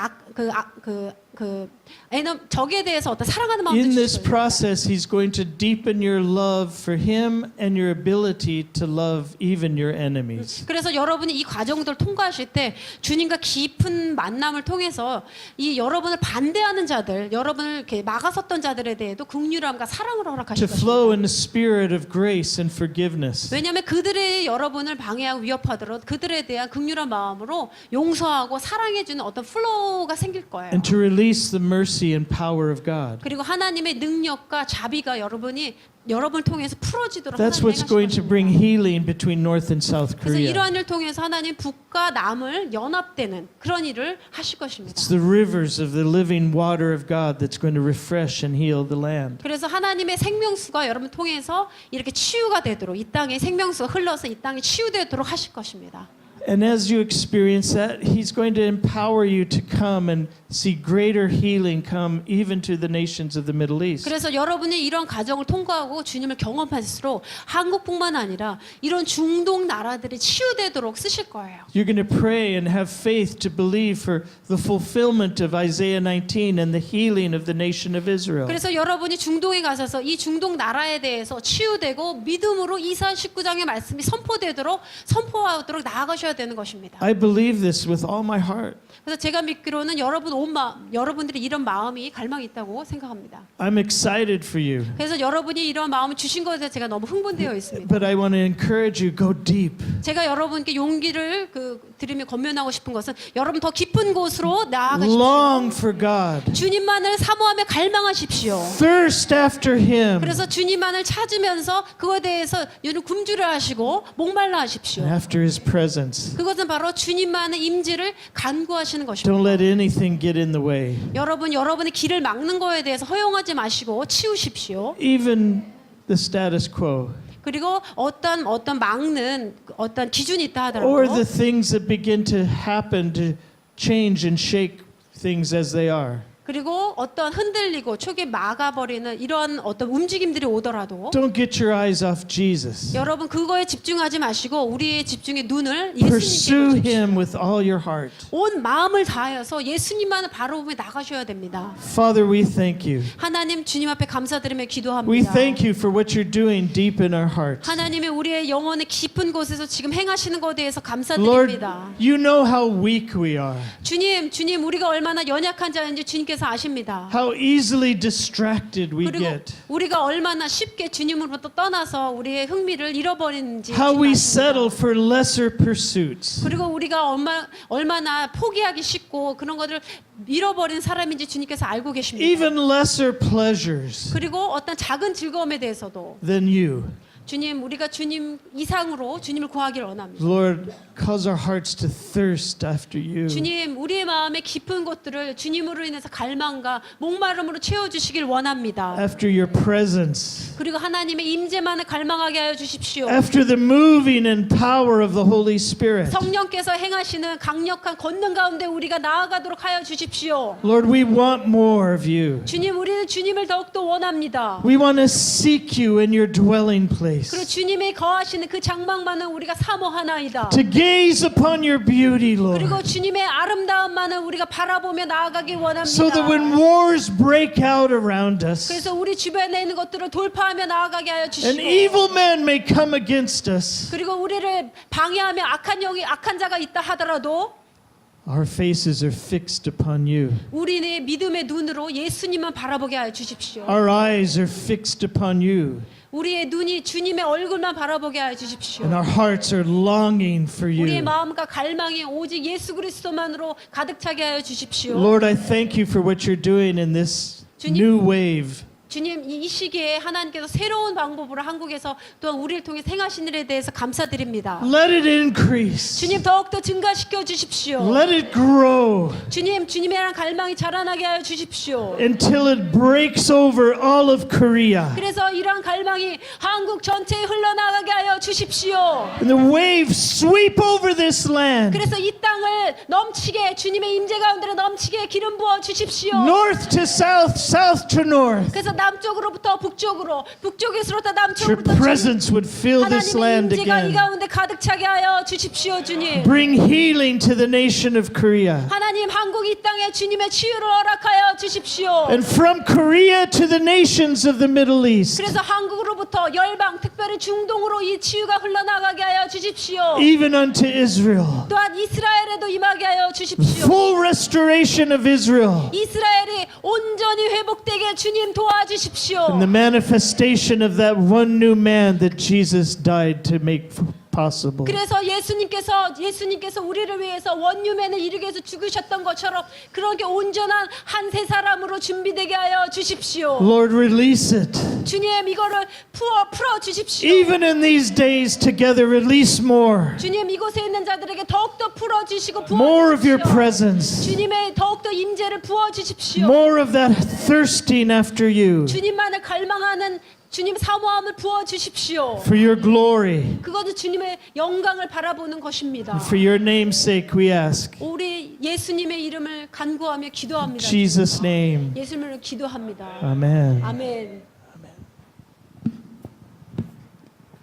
적에 대해서 어떤 사랑하는 마음도 In this 주실 겁니다. process, He's going to deepen your love for Him and your ability to love even your enemies. 그래서 여러분이 이 과정들을 통과하실 때 주님과 깊은 만남을 통해서 이 여러분을 반대하는 자들, 여러분을 이렇게 막아섰던 자들에 대해도 긍휼함과 사랑을 허락하실 To flow 것입니다. in the spirit of grace and forgiveness. 왜냐하면 그들이 여러분을 방해하고 위협하더라도 그들에 대한 긍휼한 마음으로 용서하고 사랑해주는 어떤 플로우가 생길 거예요. And to release the mercy and power of God. 그리고 하나님의 능력과 자비가 여러분을 통해서 풀어지도록 That's 하나님 what's going to bring 행하실 것입니다. healing between North and South 그래서 Korea. 이러한 일을 통해서 하나님 북과 남을 연합되는 그런 일을 하실 것입니다. It's the rivers of the living water of God that's going to refresh and heal the land. 그래서 하나님의 생명수가 여러분 통해서 이렇게 치유가 되도록 이 땅에 생명수가 흘러서 이 땅이 치유되도록 하실 것입니다. And as you experience that, He's going to empower you to come and see greater healing come even to the nations of the Middle East. 그래서 여러분이 이런 과정을 통과하고 주님을 경험할수록 한국뿐만 아니라 이런 중동 나라들이 치유되도록 쓰실 거예요. You're going to pray and have faith to believe for the fulfillment of Isaiah 19 and the healing of the nation of Israel. 그래서 여러분이 중동에 가셔서 이 중동 나라에 대해서 치유되고 믿음으로 이사 19장의 말씀이 선포하도록 나아가셔야 되는 것입니다. I believe this with all my heart. 그래서 제가 믿기로는 여러분들이 이런 마음이 갈망이 있다고 생각합니다. I'm excited for you. 그래서 여러분이 이런 마음을 주신 것에 대해서 제가 너무 흥분되어 있습니다. But I want to encourage you, go deep. 제가 여러분께 용기를 드리며 권면하고 싶은 것은 여러분 더 깊은 곳으로 나아가십시오. Long for God. 주님만을 사모하며 갈망하십시오. Thirst after Him. 그래서 주님만을 찾으면서 그거에 대해서 굶주려 하시고 목말라 하십시오. After His presence. 그것은 바로 주님만의 임재를 간구하시는 Don't 것입니다. let anything get in the way. 여러분의 길을 막는 거에 대해서 허용하지 마시고 치우십시오. Even the status quo. 그리고 어떤 막는 어떤 기준이 있다 Or 하더라도 the things that begin to happen to change and shake things as they are. 그리고 어떤 흔들리고 초기 막아버리는 이런 어떤 움직임들이 오더라도 Don't get your eyes off Jesus. 여러분 그거에 집중하지 마시고 우리의 집중의 눈을 Pursue 예수님께 Him with all your heart. 온 마음을 다하여서 예수님만을 바라보며 나가셔야 됩니다. Father, we thank you. 하나님 주님 앞에 감사드리며 We 기도합니다. thank you for what you're doing deep in our hearts. 하나님이 우리의 영혼의 깊은 곳에서 지금 행하시는 것에 대해서 Lord, 감사드립니다. you know how weak we are, 주님 우리가 얼마나 연약한 자인지 주님께서 아십니다. how easily distracted we 그리고 get, 우리가 얼마나 쉽게 주님으로부터 떠나서 우리의 흥미를 잃어버리는지 how 주님 we 아십니다. settle for lesser pursuits. 그리고 우리가 얼마나 포기하기 쉽고 그런 것을 잃어버린 사람인지 주님께서 알고 계십니다. Even lesser pleasures 그리고 어떤 작은 즐거움에 대해서도 than you. 주님 우리가 주님 이상으로 주님을 구하기를 원합니다. Lord, cause our hearts to thirst after you. 주님 우리의 마음의 깊은 곳들을 주님으로 인해서 갈망과 목마름으로 채워주시길 원합니다. After your presence, 그리고 하나님의 임재만을 갈망하게 하여 주십시오. after the moving and power of the Holy Spirit. 성령께서 행하시는 강력한 권능 가운데 우리가 나아가도록 하여 주십시오. Lord, we want more of you. 주님 우리는 주님을 더욱더 원합니다. We want to seek you in your dwelling place. 그리고 주님이 거하시는 그 장막만을 우리가 사모하나이다. To gaze upon your beauty, Lord. 그리고 주님의 아름다움만을 우리가 바라보며 나아가기 원합니다. So that when wars break out around us 그래서 우리 주변에 있는 것들을 돌파하며 나아가게 하여 and 주시고 evil men may come against us, 그리고 우리를 방해하며 악한 자가 있다 하더라도 our faces are fixed upon you. 우리의 믿음의 눈으로 예수님만 바라보게 하여 주십시오. Our eyes are fixed upon you. 우리의 눈이 주님의 얼굴만 바라보게 하여 주십시오. And our hearts are longing for 우리의 you. 마음과 갈망이 오직 예수 그리스도만으로 가득 차게 하여 주십시오. Lord, I thank you for what you're doing in this new wave. 주님 이 시기에 하나님께서 새로운 방법으로 한국에서 또한 우리를 통해 행하신 일에 대해서 감사드립니다. Let it increase. 주님 더욱더 증가시켜 주십시오. Let it grow 주님이란 갈망이 자라나게 하여 주십시오. until it breaks over all of Korea. 그래서 이러한 갈망이 한국 전체에 흘러나가게 하여 주십시오. And the waves sweep over this land, 그래서 이 땅을 넘치게 주님의 임재 가운데로 넘치게 기름 부어 주십시오. north to south, south to north. 그래서 남쪽으로부터 북쪽으로, 북쪽에서부터 Your 남쪽으로부터 presence would fill this 하나님의 land 임재가 이 again. 가운데 가득 차게 하여 주십시오, 주님. Bring healing to the nation of Korea. 하나님 한국 이 땅에 주님의 치유를 허락하여 주십시오. And from Korea to the nations of the Middle East, 그래서 한국으로부터 열방, 특별히 중동으로 이 치유가 흘러나가게 하여 주십시오. even unto Israel. 또한 이스라엘에도 임하게 하여 주십시오. Full restoration of Israel. 이스라엘이 온전히 회복되게 주님 도와주십시오. And the manifestation of that one new man that Jesus died to make possible. 그래서 예수님께서 우리를 위해서 원유맨을 이루기 위해서 죽으셨던 것처럼 그렇게 온전한 한 세 사람으로 준비되게 하여 주십시오. Lord, release it. 주님 이거를 풀어 주십시오. Even in these days together, release more. 주님 이곳에 있는 자들에게 더욱더 풀어 주시고 More 부어 of your 주십시오. presence. 주님의 더욱더 임재를 부어 주십시오. More of that thirsting after you. 주님만을 갈망하는 주님 사모함을 부어 주십시오. For your glory, 그것은 주님의 영광을 바라보는 것입니다. and for your name's sake, we ask. 우리 예수님의 이름을 간구하며 In 기도합니다. Jesus' name, 예수님을 기도합니다. amen. 아멘.